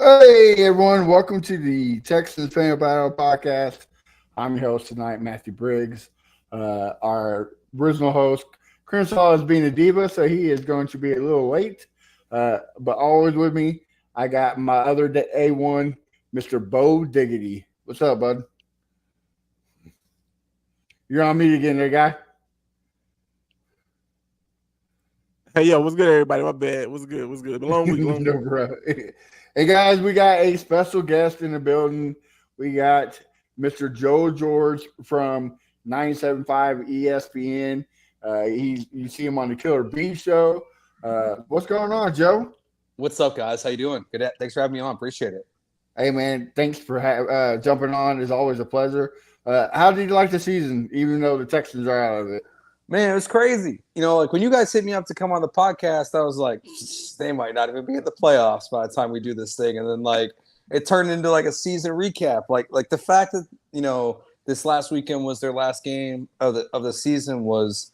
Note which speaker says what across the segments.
Speaker 1: Hey everyone, welcome to the Texans Fan Battle Podcast. I'm your host tonight, Matthew Briggs. Our original host, Crenshaw, is being a diva, so he is going to be a little late. But always with me, I got my other A1, Mr. Bo Diggity. What's up, bud? You're on mute again there, guy.
Speaker 2: Hey, yo, what's good, everybody? My bad. What's good? What's good? Long week, long
Speaker 1: No,
Speaker 2: week.
Speaker 1: bro. Hey guys, we got a special guest in the building. We got Mr. Joe George from 975 ESPN. You see him on the Killer B show. What's going on, Joe?
Speaker 3: What's up, guys? How you doing? Good. Thanks for having me on. Appreciate it.
Speaker 1: Hey man, thanks for jumping on. It's always a pleasure. How did you like the season, even though the Texans are out of it?
Speaker 3: Man, it was crazy. Like when you guys hit me up to come on the podcast, I was like, they might not even be in the playoffs by the time we do this thing. And then like it turned into like a season recap. Like the fact that, this last weekend was their last game of the season was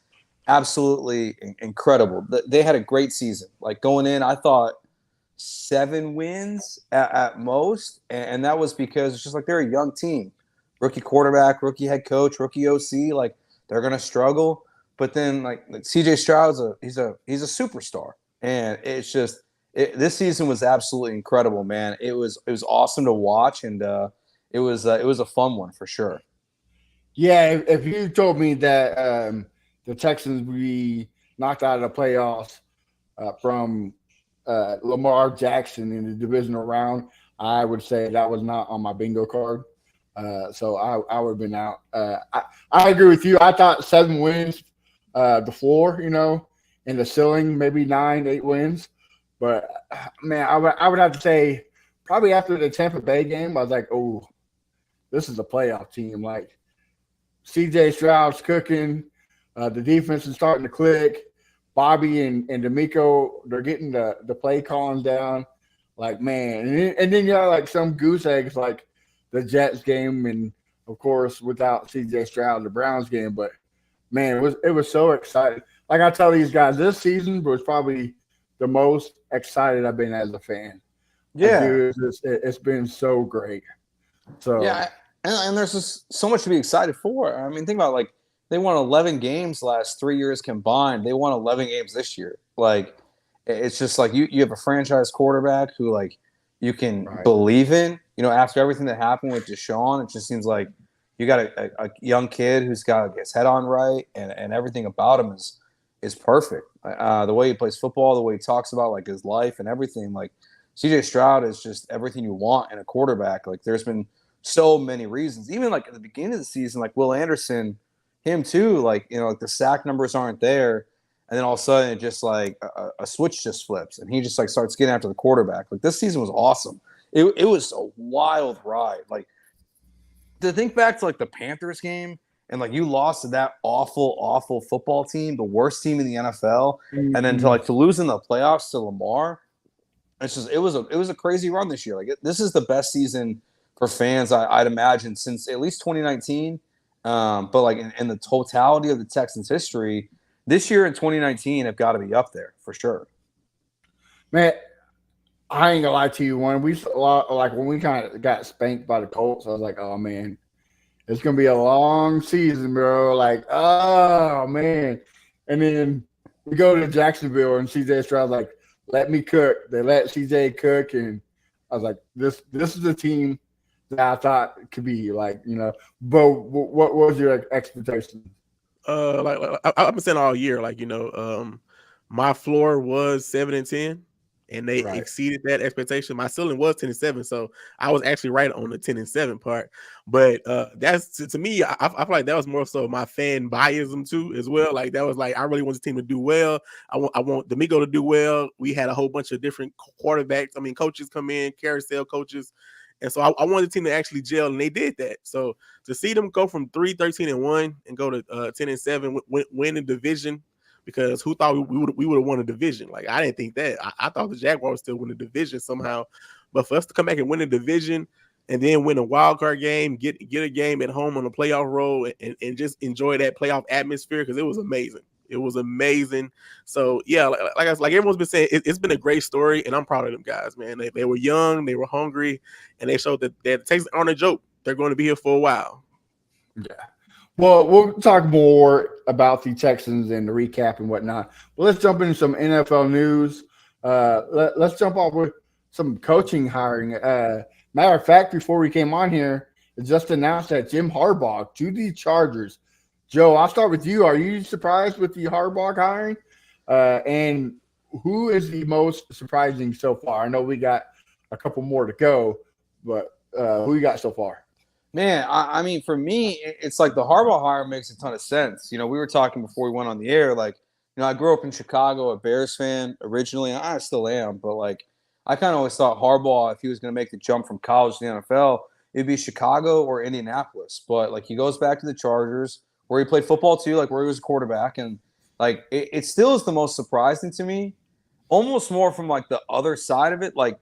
Speaker 3: absolutely incredible. They had a great season. Like going in, I thought 7 wins at most. And that was because it's just like they're a young team. Rookie quarterback, rookie head coach, rookie OC, like they're gonna struggle. But then, like C.J. Stroud's he's a superstar, and it's just this season was absolutely incredible, man. It was awesome to watch, and it was a fun one for sure.
Speaker 1: Yeah, if you told me that the Texans would be knocked out of the playoffs from Lamar Jackson in the divisional round, I would say that was not on my bingo card. So I would have been out. I agree with you. I thought 7 wins. The floor, and the ceiling, maybe 9, 8 wins. But man, I would have to say probably after the Tampa Bay game, I was like, oh, this is a playoff team. Like CJ Stroud's cooking, the defense is starting to click. Bobby and D'Amico, they're getting the play calling down. Like man, and then you have like some goose eggs like the Jets game, and of course without CJ Stroud, the Browns game, but. Man, it was so exciting. Like I tell these guys, this season was probably the most excited I've been as a fan.
Speaker 3: Yeah,
Speaker 1: dude, it's been so great. So
Speaker 3: yeah, and there's just so much to be excited for. I mean, think about like they won 11 games last 3 years combined. They won 11 games this year. Like it's just like you have a franchise quarterback who like you can believe in. After everything that happened with Deshaun, it just seems like. You got a young kid who's got his head on right, and everything about him is perfect. The way he plays football, the way he talks about like his life and everything. Like C.J. Stroud is just everything you want in a quarterback. Like there's been so many reasons. Even like at the beginning of the season, like Will Anderson, him too. Like like the sack numbers aren't there, and then all of a sudden it just like a switch just flips, and he just like starts getting after the quarterback. Like this season was awesome. It was a wild ride. Like. To think back to like the Panthers game and like you lost to that awful football team, the worst team in the NFL, and then to lose in the playoffs to Lamar, it's just it was a crazy run this year. Like this is the best season for fans I'd imagine since at least 2019. But like in the totality of the Texans' history, this year in 2019 have got to be up there for sure.
Speaker 1: Man, I ain't gonna lie to you. When we kind of got spanked by the Colts, I was like, "Oh man, it's gonna be a long season, bro." Like, oh man. And then we go to Jacksonville, and CJ Stroud's like, "Let me cook." They let CJ cook, and I was like, "This is the team that I thought could be like, Bo, what was your expectation?"
Speaker 2: I've been saying all year, my floor was 7-10. And they exceeded that expectation. My ceiling was 10-7, so I was actually right on the 10-7 part. But that's to me, I feel like that was more so my fan biasm too, as well. Like that was like I really want the team to do well. I want D'Amico to do well. We had a whole bunch of different quarterbacks. I mean, coaches come in, carousel coaches, and so I wanted the team to actually gel, and they did that. So to see them go from 3-13-1 and go to 10-7, win the division. Because who thought we would have won a division? Like I didn't think that. I thought the Jaguars would still win the division somehow. But for us to come back and win the division and then win a wild card game, get a game at home on a playoff road, and just enjoy that playoff atmosphere because it was amazing. It was amazing. So yeah, like everyone's been saying, it's been a great story, and I'm proud of them guys, man. They were young, they were hungry, and they showed that the Texans aren't a joke. They're going to be here for a while.
Speaker 1: Yeah. Well, we'll talk more about the Texans and the recap and whatnot. But let's jump into some NFL news. Let's jump off with some coaching hiring. Matter of fact, before we came on here, it just announced that Jim Harbaugh to the Chargers. Joe, I'll start with you. Are you surprised with the Harbaugh hiring? And who is the most surprising so far? I know we got a couple more to go, but who you got so far?
Speaker 3: Man, I mean, for me, it's like the Harbaugh hire makes a ton of sense. We were talking before we went on the air. Like, I grew up in Chicago, a Bears fan originally. And I still am, but like, I kind of always thought Harbaugh, if he was going to make the jump from college to the NFL, it'd be Chicago or Indianapolis. But like, he goes back to the Chargers, where he played football too, like where he was a quarterback, and like it still is the most surprising to me, almost more from like the other side of it. Like,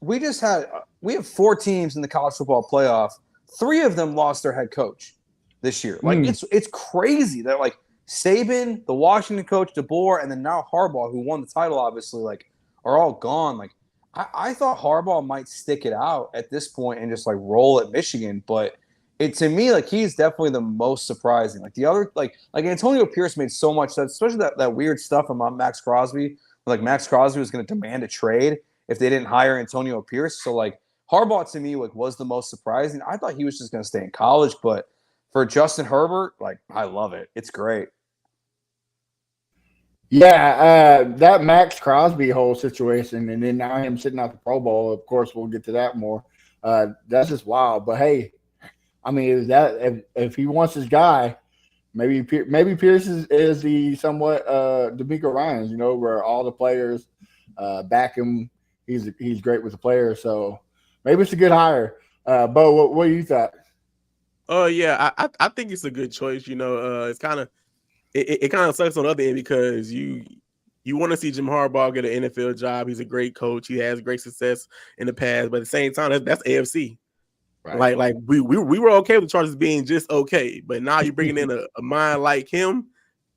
Speaker 3: we have 4 teams in the college football playoff. 3 of them lost their head coach this year. Like, it's crazy that like Saban, the Washington coach, DeBoer, and then now Harbaugh, who won the title, obviously, like, are all gone. Like, I thought Harbaugh might stick it out at this point and just like roll at Michigan, but to me, like, he's definitely the most surprising. Like the other, like Antonio Pierce made so much sense, especially that weird stuff about Max Crosby. Like, Max Crosby was going to demand a trade if they didn't hire Antonio Pierce. So like, Harbaugh to me like was the most surprising. I thought he was just going to stay in college, but for Justin Herbert, like, I love it. It's great.
Speaker 1: Yeah, that Max Crosby whole situation, and then now him sitting out the Pro Bowl. Of course, we'll get to that more. That's just wild. But hey, I mean, if he wants his guy, maybe Pierce is the somewhat D'Amico Ryans, where all the players back him. He's great with the players, so maybe it's a good hire. Bo, what do you thought?
Speaker 2: Yeah, I think it's a good choice. It's kind of it kind of sucks on the other end because you want to see Jim Harbaugh get an NFL job. He's a great coach. He has great success in the past, but at the same time, that's AFC. Right. Like we were okay with the Chargers being just okay, but now you're bringing in a mind like him,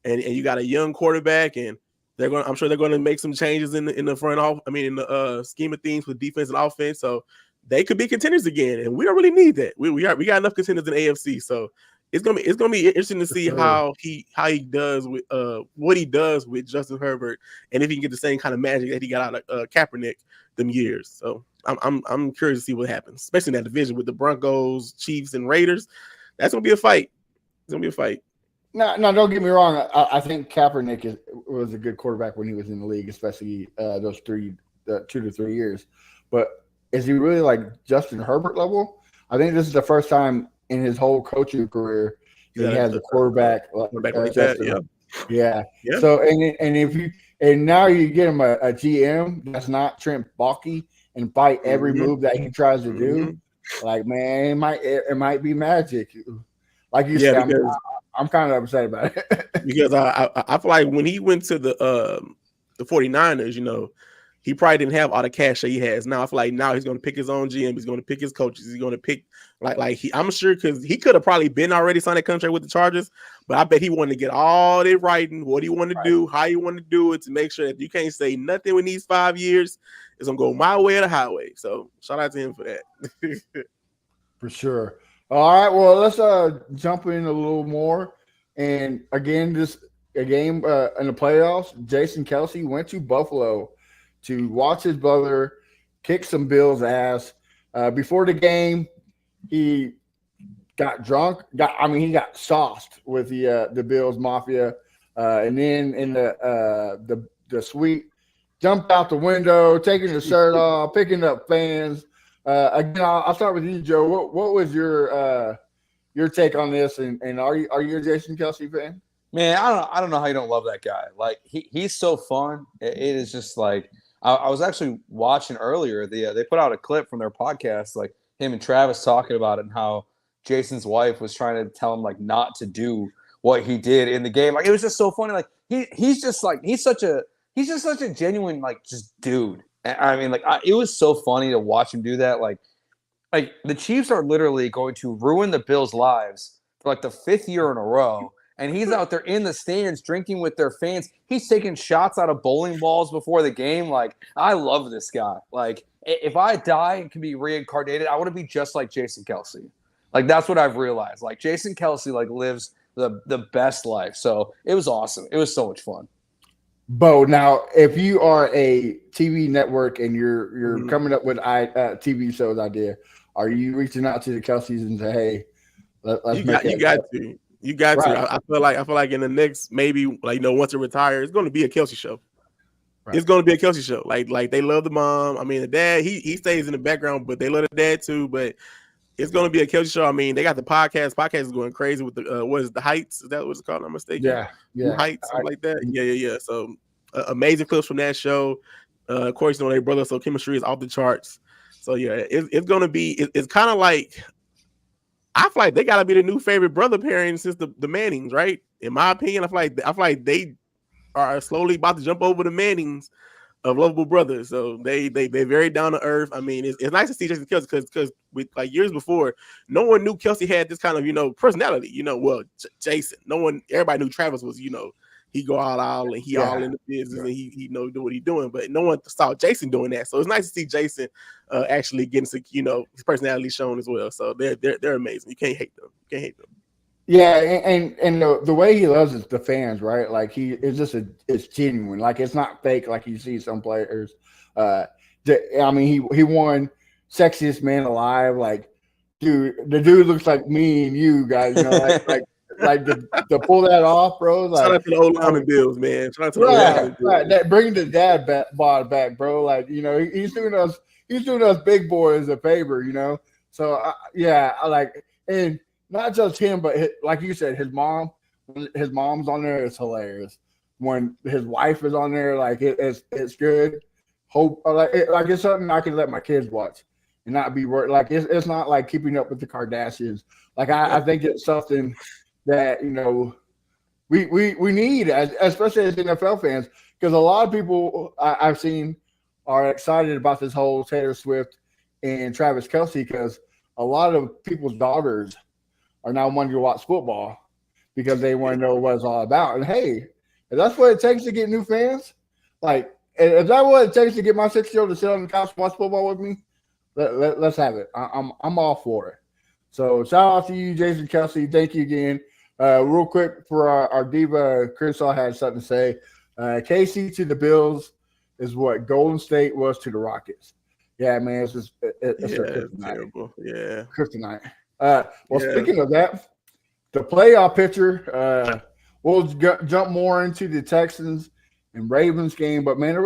Speaker 2: and you got a young quarterback, and I'm sure they're going to make some changes in the front off. I mean, in the scheme of things with defense and offense, so they could be contenders again, and we don't really need that. We got enough contenders in AFC, so it's gonna be interesting to see how he does with what he does with Justin Herbert, and if he can get the same kind of magic that he got out of Kaepernick them years. So I'm curious to see what happens, especially in that division with the Broncos, Chiefs, and Raiders. That's gonna be a fight. It's gonna be a fight.
Speaker 1: No, don't get me wrong. I think Kaepernick was a good quarterback when he was in the league, especially those 2 to 3 years. But is he really like Justin Herbert level? I think this is the first time in his whole coaching career he has a quarterback like that. Yeah. So and now you get him a GM that's not Trent Baalke and fight every move that he tries to do. Like, man, it might be magic. Like you said, I'm kind of upset about it
Speaker 2: because I feel like when he went to the 49ers, he probably didn't have all the cash that he has now. I feel like now he's going to pick his own GM. He's going to pick his coaches. He's going to pick I'm sure because he could have probably been already signed a contract with the Chargers, but I bet he wanted to get all the writing, what he wanted to do, how he wanted to do it to make sure that you can't say nothing in these 5 years. It's going to go my way or the highway. So shout out to him for that.
Speaker 1: For sure. All right. Well, let's jump in a little more. And again, a game in the playoffs, Jason Kelce went to Buffalo to watch his brother kick some Bills' ass. Before the game, he got drunk. He got sauced with the Bills Mafia, and then in the suite, jumped out the window, taking his shirt off, picking up fans. Again, I'll start with you, Joe. What was your take on this? And are you a Jason Kelce fan?
Speaker 3: Man, I don't know how you don't love that guy. Like, he's so fun. It is just like I was actually watching earlier. They put out a clip from their podcast, like him and Travis talking about it and how Jason's wife was trying to tell him like not to do what he did in the game. Like, it was just so funny. Like he's just such a genuine like just dude. I mean, like it was so funny to watch him do that. Like the Chiefs are literally going to ruin the Bills' lives for like the 5th year in a row. and he's out there in the stands drinking with their fans. He's taking shots out of bowling balls before the game. Like, I love this guy. Like, if I die and can be reincarnated, I want to be just like Jason Kelce. Like, that's what I've realized. Like, Jason Kelce, like, lives the best life. So it was awesome. It was so much fun.
Speaker 1: Bo, now, if you are a TV network and you're coming up with TV shows idea, are you reaching out to the Kelce's and say, hey, let's
Speaker 2: you got to. You got
Speaker 1: right.
Speaker 2: to. I feel like in the next, maybe, like, once it retires, it's going to be a Kelce show. Right. It's going to be a Kelce show. Like they love the mom. I mean, the dad, he stays in the background, but they love the dad too. But it's going to be a Kelce show. I mean, they got the podcast. Podcast is going crazy with the what is the Heights? Is that what it's called? I'm mistaken.
Speaker 1: Yeah.
Speaker 2: Heights, something like that. Yeah. So amazing clips from that show. Of course, you know, their brother, so chemistry is off the charts. So yeah, it's going to be. It's kind of like, I feel like they got to be the new favorite brother pairing since the Mannings, right? In my opinion, I feel like they are slowly about to jump over the Mannings of lovable brothers. So they're very down to earth. I mean, it's nice to see Jason Kelce because with like years before, no one knew Kelce had this kind of, you know, personality. You know, well, Jason. Everybody knew Travis was, you know, he go all out and he all in the business and he know do what he's doing. But no one saw Jason doing that. So it's nice to see Jason actually getting, you know, his personality shown as well. So they're amazing. You can't hate them.
Speaker 1: Yeah, and the way he loves is the fans, right? Like it's genuine. Like it's not fake like you see some players. I mean, he won Sexiest Man Alive. Like, dude, the dude looks like me and you guys. You know, like to pull that off, bro. Like,
Speaker 2: shout out to the old lineman Bills, man. Shout out to the old lineman Bills.
Speaker 1: Right. That bring the dad bod back, bro. Like, you know, he's doing us big boys a favor, you know. So I like, and not just him, but like you said, his mom's on there. It's hilarious. When his wife is on there, like it's good. Hope like it's something I can let my kids watch and not be worried. Like it's not like Keeping Up with the Kardashians. Like I think it's something that, you know, we need, especially as NFL fans, because a lot of people I've seen are excited about this whole Taylor Swift and Travis Kelce because a lot of people's daughters are now wanting to watch football because they want to know what it's all about. And hey, if that's what it takes to get new fans, like if that's what it takes to get my 6-year-old to sit on the couch and watch football with me, let's have it. I'm all for it. So shout out to you, Jason Kelce. Thank you again. Real quick for our diva, Crenshaw had something to say. KC to the Bills is what Golden State was to the Rockets. Yeah, man, it's
Speaker 2: terrible. Yeah,
Speaker 1: kryptonite. Speaking of that, the playoff picture. We'll jump more into the Texans and Ravens game, but man,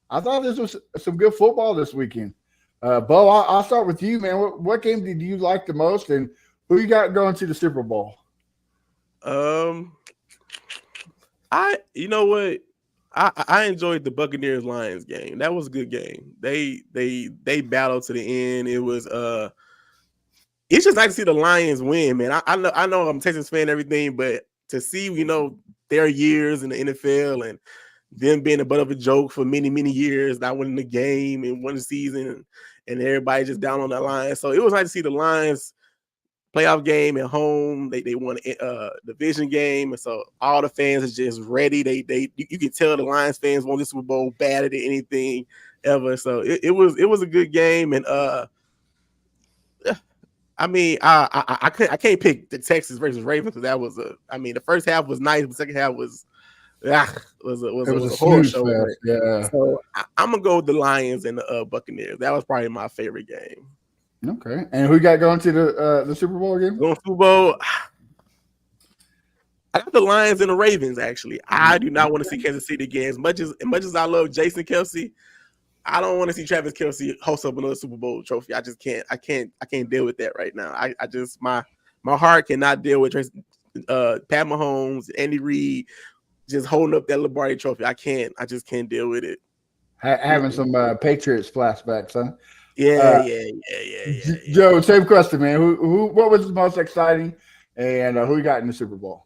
Speaker 1: I thought this was some good football this weekend. Bo, I'll start with you, man. What game did you like the most, and who you got going to the Super Bowl?
Speaker 2: You know what? I enjoyed the Buccaneers Lions game. That was a good game. They battled to the end. It was it's just nice to see the Lions win, man. I know I'm a Texans fan and everything, but to see, you know, their years in the NFL and them being a butt of a joke for many, many years, not winning the game and one season, and everybody just down on that line. So it was nice to see the Lions playoff game at home. They won a division game, and so all the fans are just ready. You can tell the Lions fans won this Super Bowl badder than anything ever. So it was a good game, and I mean, I can't pick the Texans versus Ravens because that was the first half was nice, but the second half was a horror show.
Speaker 1: Yeah.
Speaker 2: So I'm gonna go with the Lions and the Buccaneers. That was probably my favorite game.
Speaker 1: Okay. And who got going to the Super Bowl again?
Speaker 2: Going Super Bowl. I got the Lions and the Ravens. Actually, I do not want to see Kansas City again. As much as I love Jason Kelce, I don't want to see Travis Kelce host up another Super Bowl trophy. I just can't. I can't deal with that right now. I just my heart cannot deal with Pat Mahomes, Andy Reid just holding up that Lombardi trophy. I just can't deal with it.
Speaker 1: Having some Patriots flashbacks, huh?
Speaker 2: Yeah.
Speaker 1: Joe, same question, man. What was the most exciting, and who you got in the Super Bowl?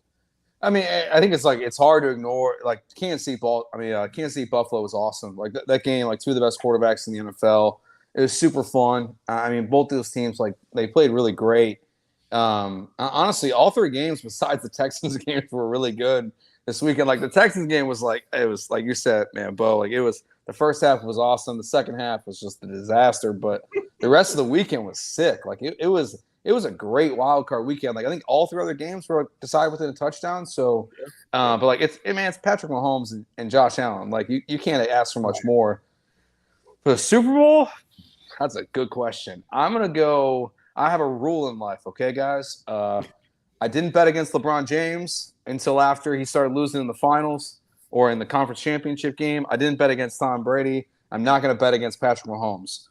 Speaker 3: I mean, I think it's hard to ignore. Like Kansas City Buffalo was awesome. Like that game, like two of the best quarterbacks in the NFL. It was super fun. I mean, both those teams, like they played really great. Honestly, all 3 games besides the Texans games were really good this weekend. Like the Texans game was like you said, man, Bo. Like it was the first half was awesome. The second half was just a disaster. But the rest of the weekend was sick. Like it was a great wild card weekend. Like I think all 3 other games were decided within a touchdown. So, but like it's Patrick Mahomes and Josh Allen. Like you can't ask for much more. For the Super Bowl, that's a good question. I'm gonna go. I have a rule in life, okay, guys. I didn't bet against LeBron James until after he started losing in the finals or in the conference championship game. I didn't bet against Tom Brady. I'm not going to bet against Patrick Mahomes.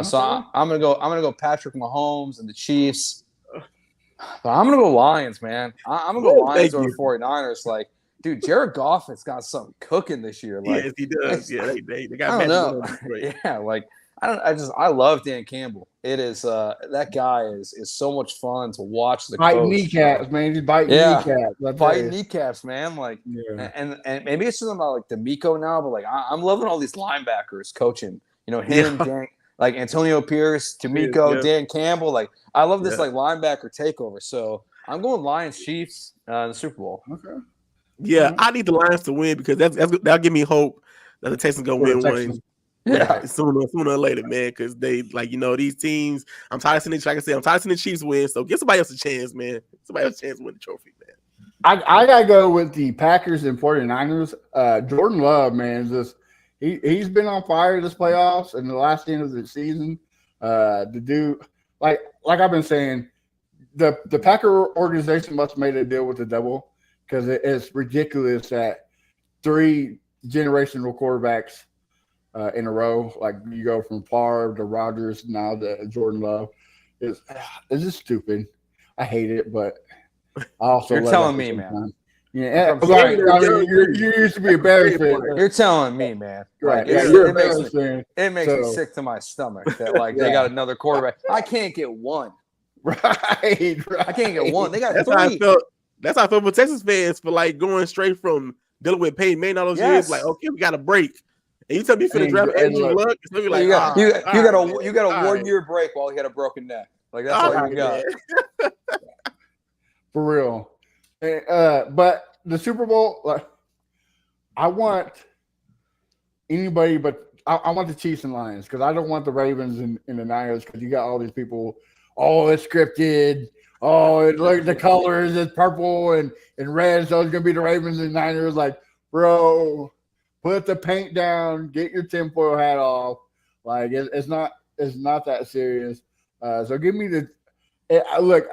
Speaker 3: So I'm gonna go Patrick Mahomes and the Chiefs. But I'm gonna go Lions, man. I'm gonna go Lions over 49ers. Like, dude, Jared Goff has got something cooking this year. Like,
Speaker 2: yes, he does. Yeah, they got.
Speaker 3: I don't know. Yeah, like. I love Dan Campbell. It is that guy is so much fun to watch. The
Speaker 1: biting kneecaps, man. He's biting kneecaps.
Speaker 3: Biting kneecaps, man. Like, and maybe it's something about like D'Amico now, but like I'm loving all these linebackers coaching. You know, him, Dan, like Antonio Pierce, D'Amico, Dan Campbell. Like, I love this like linebacker takeover. So I'm going Lions Chiefs in the Super Bowl.
Speaker 1: Okay.
Speaker 2: Yeah, I need the Lions to win because that'll give me hope that the Texans gonna win one. Yeah, sooner or later, man, because they these teams. I'm tired of seeing the Chiefs win. So give somebody else a chance, man. Somebody else a chance to win the trophy, man.
Speaker 1: I gotta go with the Packers and 49ers. Jordan Love, man, he's been on fire this playoffs and the last end of the season. The dude, like I've been saying, the Packer organization must have made a deal with the devil because it's ridiculous that 3 generational quarterbacks. In a row, like you go from Favre to Rodgers now to Jordan Love, it's just stupid. I hate it, but I also
Speaker 3: you're telling me, man.
Speaker 1: Yeah, right. You used to be a Bears fan.
Speaker 3: You're telling me, man.
Speaker 1: Right?
Speaker 3: Like, it makes me sick to my stomach that like they got another quarterback. I can't get one.
Speaker 1: Right.
Speaker 3: I can't get one. They got 3.
Speaker 2: That's how I felt with Texas fans for like going straight from dealing with Peyton Manning all those years. Like, okay, we got a break. And you tell me for the draft Andrew Luck, it's like
Speaker 3: you got a 1 year break while he had a broken neck. Like that's all you got.
Speaker 1: For real. But the Super Bowl, like, I want anybody but I want the Chiefs and Lions because I don't want the Ravens and the Niners because you got all these people. Oh, it's scripted. Oh, look, the colors is purple and red, so it's gonna be the Ravens and Niners. Like, bro. Put the paint down. Get your tinfoil hat off. Like it's not that serious. So give me look,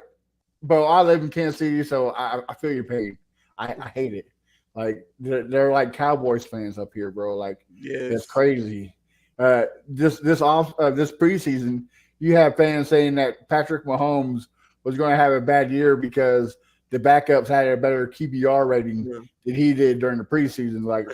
Speaker 1: Bo. I live in Kansas City, so I feel your pain. I hate it. Like they're like Cowboys fans up here, bro. Like it's crazy. This preseason, you have fans saying that Patrick Mahomes was going to have a bad year because the backups had a better QBR rating than he did during the preseason. Like,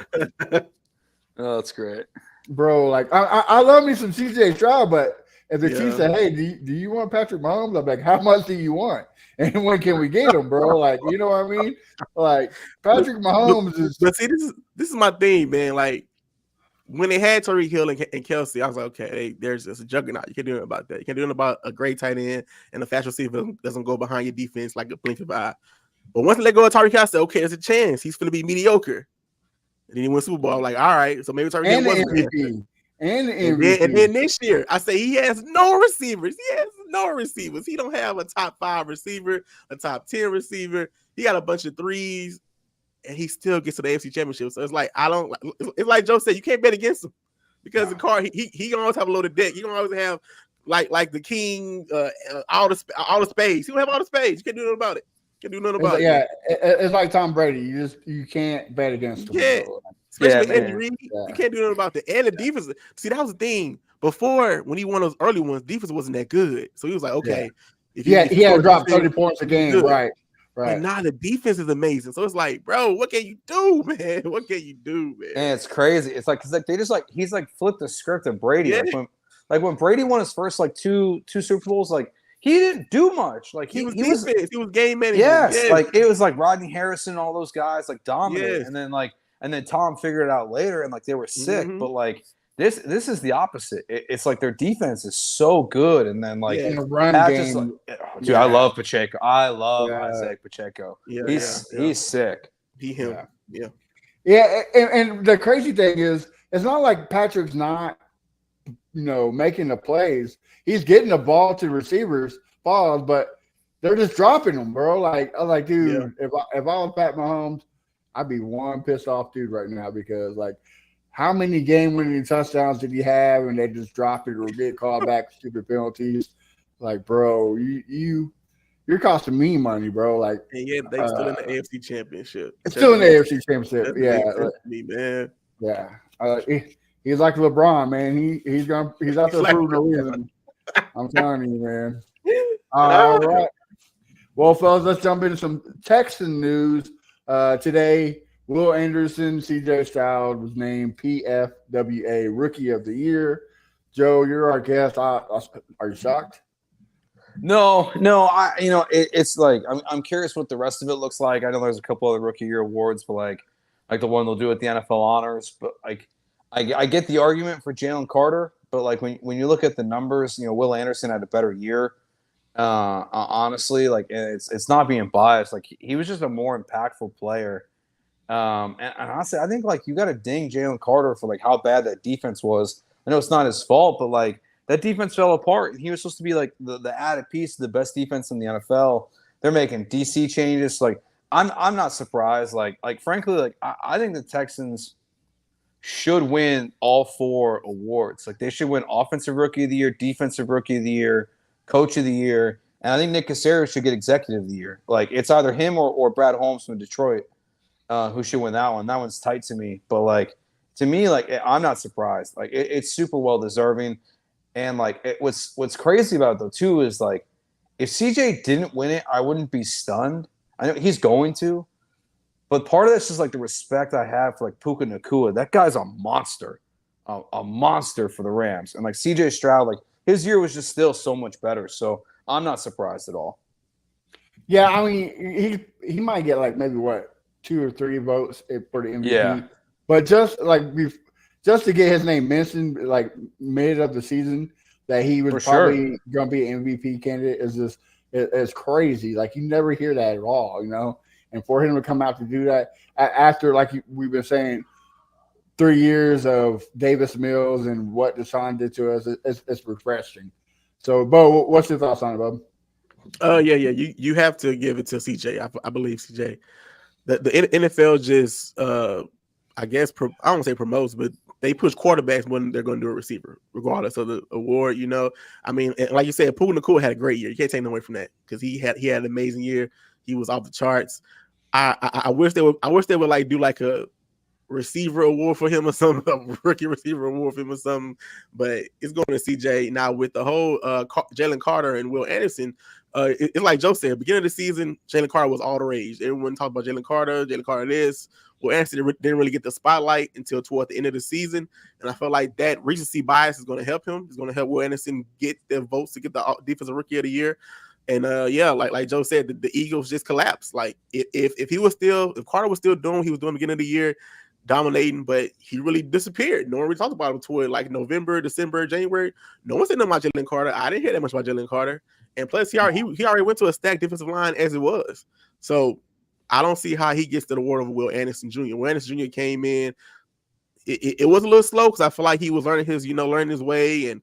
Speaker 3: oh, that's great,
Speaker 1: bro. Like, I love me some CJ Stroud, but if the Chiefs say, "Hey, do you want Patrick Mahomes?" I'm like, "How much do you want? And when can we get him, bro?" Like, you know what I mean? Like, Patrick Mahomes is.
Speaker 2: But see, this is my thing, man. Like, when they had Tyreek Hill and Kelsey, I was like, okay, there's a juggernaut. You can't do anything about that. You can't do anything about a great tight end and a fast receiver doesn't go behind your defense like a blink of an eye. But once they let go of Tyreek Hill, I said, okay, there's a chance. He's going to be mediocre. And then he won Super Bowl. I'm like, all right, so maybe Tyreek Hill wasn't MVP. And then this year, I say he has no receivers. He don't have a top 5 receiver, a top 10 receiver. He got a bunch of threes. And he still gets to the AFC Championship. So it's like it's like Joe said, you can't bet against him because the car he gonna always have a loaded deck. He gonna always have like the king, all the spades. He don't have all the spades. You can't do nothing about it.
Speaker 1: It's like Tom Brady. You can't bet against him.
Speaker 2: Yeah, especially injury. You can't do nothing about that. And the defense. See, that was the thing before when he won those early ones. Defense wasn't that good, so he was like, okay,
Speaker 1: he had to drop 30 points a game, right? Right.
Speaker 2: And now the defense is amazing. So it's like, bro, what can you do, man? What can you do, man?
Speaker 3: And it's crazy. It's like they just like he's like flipped the script of Brady.
Speaker 2: Yeah.
Speaker 3: Like when Brady won his first like two Super Bowls, like he didn't do much. Like he was
Speaker 2: game manager.
Speaker 3: Yes, like it was like Rodney Harrison, all those guys like dominated. And then Tom figured it out later and like they were sick. But like This is the opposite. It's like their defense is so good, and then like
Speaker 1: in the run
Speaker 3: Pat
Speaker 1: game.
Speaker 3: just dude, I love Pacheco. I love Isaac Pacheco.
Speaker 2: Yeah,
Speaker 3: he's sick.
Speaker 2: Yeah.
Speaker 1: Yeah, and the crazy thing is, it's not like Patrick's not, making the plays. He's getting the ball to receivers, balls, but they're just dropping them, bro. Like I was like, dude, if I was Pat Mahomes, I'd be one pissed off dude right now because like, how many game-winning touchdowns did he have, and they just drop it or get called back stupid penalties? Like, bro, you're costing me money, bro. Like,
Speaker 2: and yet they still in the AFC Championship.
Speaker 1: It's still in the AFC Championship.
Speaker 2: That's me, man.
Speaker 1: Yeah. He's like LeBron, man. He's out there proving the reason. I'm telling you, man. All right. Well, fellas, let's jump into some Texan news. Today, Will Anderson, CJ Stroud was named PFWA Rookie of the Year. Joe, you're our guest. Are you shocked?
Speaker 3: No. It's like I'm curious what the rest of it looks like. I know there's a couple other Rookie Year awards, but like the one they'll do at the NFL Honors. But like, I get the argument for Jalen Carter, but like when you look at the numbers, Will Anderson had a better year. Honestly, like it's not being biased. Like he was just a more impactful player. And honestly, I think like you got to ding Jalen Carter for like how bad that defense was. I know it's not his fault, but like that defense fell apart. He was supposed to be like the added piece of the best defense in the NFL. They're making DC changes. Like I'm not surprised. Like frankly, like I think the Texans should win all 4 awards. Like they should win Offensive Rookie of the Year, Defensive Rookie of the Year, Coach of the Year, and I think Nick Caserio should get Executive of the Year. Like it's either him or Brad Holmes from Detroit who should win that one. That one's tight to me, but like to me, like I'm not surprised. Like it's super well deserving, and like what's crazy about it though too is like if CJ didn't win it, I wouldn't be stunned. I know he's going to, but part of that's just like the respect I have for like Puka Nacua. That guy's a monster for the Rams, and like CJ Stroud, like his year was just still so much better. So I'm not surprised at all.
Speaker 1: Yeah, I mean he might get like maybe 2 or 3 votes for the MVP.
Speaker 3: Yeah.
Speaker 1: But just to get his name mentioned like mid of the season that he was probably going to be an MVP candidate is just it's crazy. Like you never hear that at all, And for him to come out to do that after, like we've been saying, 3 years of Davis Mills and what Deshaun did to us, it's refreshing. So, Bo, what's your thoughts on it, Bob?
Speaker 2: Yeah. You have to give it to CJ. I believe CJ. The NFL just, I guess, I don't want to say promotes, but they push quarterbacks when they're going to do a receiver, regardless of the award. I mean, like you said, Puka Nacua had a great year. You can't take no away from that because he had an amazing year. He was off the charts. I wish they would like do like a receiver award for him or something, a rookie receiver award for him or something. But it's going to CJ now with the whole Jalen Carter and Will Anderson. It's like Joe said, beginning of the season, Jalen Carter was all the rage. Everyone talked about Jalen Carter this. Will Anderson didn't really get the spotlight until toward the end of the season. And I felt like that recency bias is going to help him. It's going to help Will Anderson get the votes to get the Defensive Rookie of the Year. And like Joe said, the Eagles just collapsed. Like if Carter was still doing what he was doing beginning of the year, dominating, but he really disappeared. No one really talked about him toward like November, December, January. No one said nothing about Jalen Carter. I didn't hear that much about Jalen Carter. And plus, he already went to a stacked defensive line as it was. So I don't see how he gets to the award of Will Anderson Jr. Will Anderson Jr. came in. It was a little slow because I feel like he was learning his way and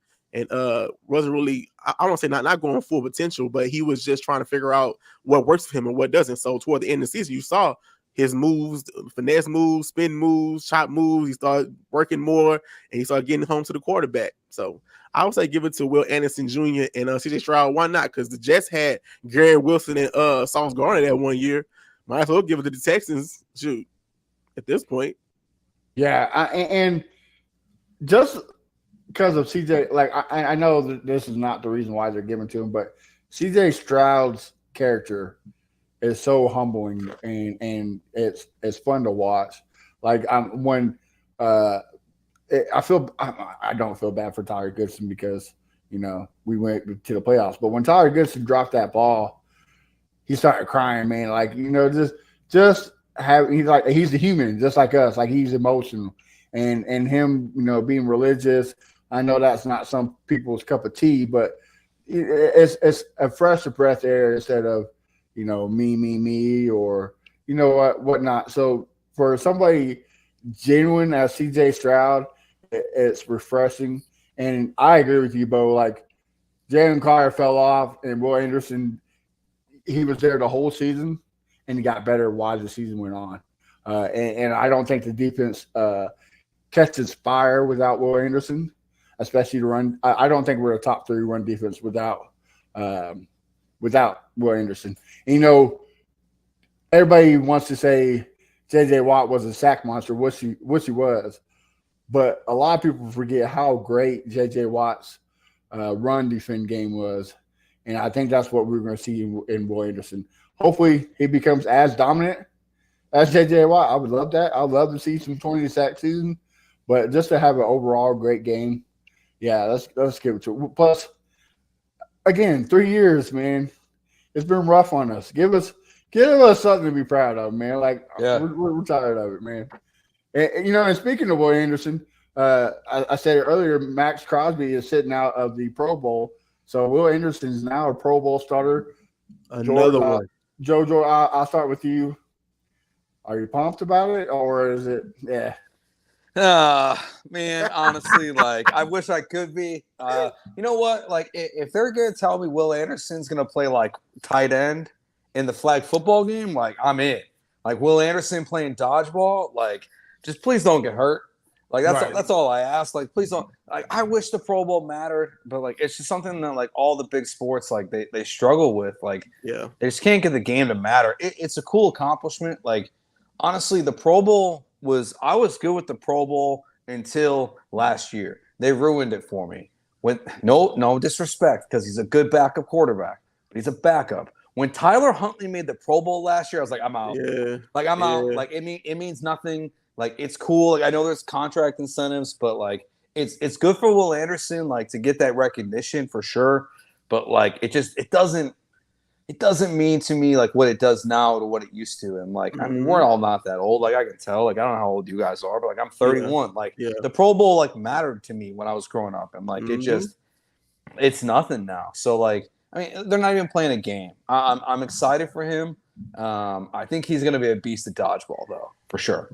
Speaker 2: wasn't really, I don't say not going full potential, but he was just trying to figure out what works for him and what doesn't. So toward the end of the season, you saw his moves, finesse moves, spin moves, chop moves. He started working more and he started getting home to the quarterback. So I would say give it to Will Anderson Jr. and CJ Stroud. Why not? Because the Jets had Gary Wilson and Sauce Gardner that one year. Might as well give it to the Texans. Shoot, at this point.
Speaker 1: Yeah, and just because of CJ, like I know that this is not the reason why they're giving to him, but CJ Stroud's character is so humbling and it's fun to watch. Like I don't feel bad for Tyler Goodson because we went to the playoffs, but when Tyler Goodson dropped that ball, he started crying, man. Like he's a human just like us. Like he's emotional, and him, being religious. I know that's not some people's cup of tea, but it's a fresh breath air instead of me, or whatnot. So for somebody genuine as CJ Stroud, it's refreshing. And I agree with you, Bo. Like Jalen Carter fell off, and Will Anderson, he was there the whole season, and he got better while the season went on. And I don't think the defense catches fire without Will Anderson, especially to run. I don't think we're a top 3 run defense without Will Anderson. And, everybody wants to say J.J. Watt was a sack monster, which he was. But a lot of people forget how great J.J. Watt's run defend game was. And I think that's what we're going to see in Will Anderson. Hopefully he becomes as dominant as J.J. Watt. I would love that. I would love to see some 20-sack season. But just to have an overall great game, yeah, let's give it to him. Plus, again, 3 years, man. It's been rough on us. Give us something to be proud of, man. Like, we're tired of it, man. And speaking of Will Anderson, I said earlier, Max Crosby is sitting out of the Pro Bowl. So Will Anderson is now a Pro Bowl starter.
Speaker 2: Another one.
Speaker 1: Jojo, I'll start with you. Are you pumped about it, or is it –
Speaker 3: man, honestly, like, I wish I could be. You know what? Like, if they're going to tell me Will Anderson's going to play, like, tight end in the flag football game, like, I'm in. Like, Will Anderson playing dodgeball, like, just please don't get hurt. Like, that's all I ask. Like, please don't. Like, I wish the Pro Bowl mattered, but, like, it's just something that, like, all the big sports, like, they struggle with. Like, they just can't get the game to matter. It's a cool accomplishment. Like, honestly, the Pro Bowl I was good with the Pro Bowl until last year. They ruined it for me. No disrespect, because he's a good backup quarterback, but he's a backup. When Tyler Huntley made the Pro Bowl last year, I was like, I'm out.
Speaker 2: Yeah.
Speaker 3: Like, I'm out. Like, it means nothing. Like, it's cool. Like, I know there's contract incentives, but, like, it's good for Will Anderson, like, to get that recognition for sure. But, like, it doesn't mean to me, like, what it does now to what it used to. And, like, I mean, we're all not that old. Like, I can tell. Like, I don't know how old you guys are, but, like, I'm 31. Like, the Pro Bowl, like, mattered to me when I was growing up. And, like, it's nothing now. So, like, I mean, they're not even playing a game. I'm excited for him. I think he's going to be a beast at dodgeball, though, for sure.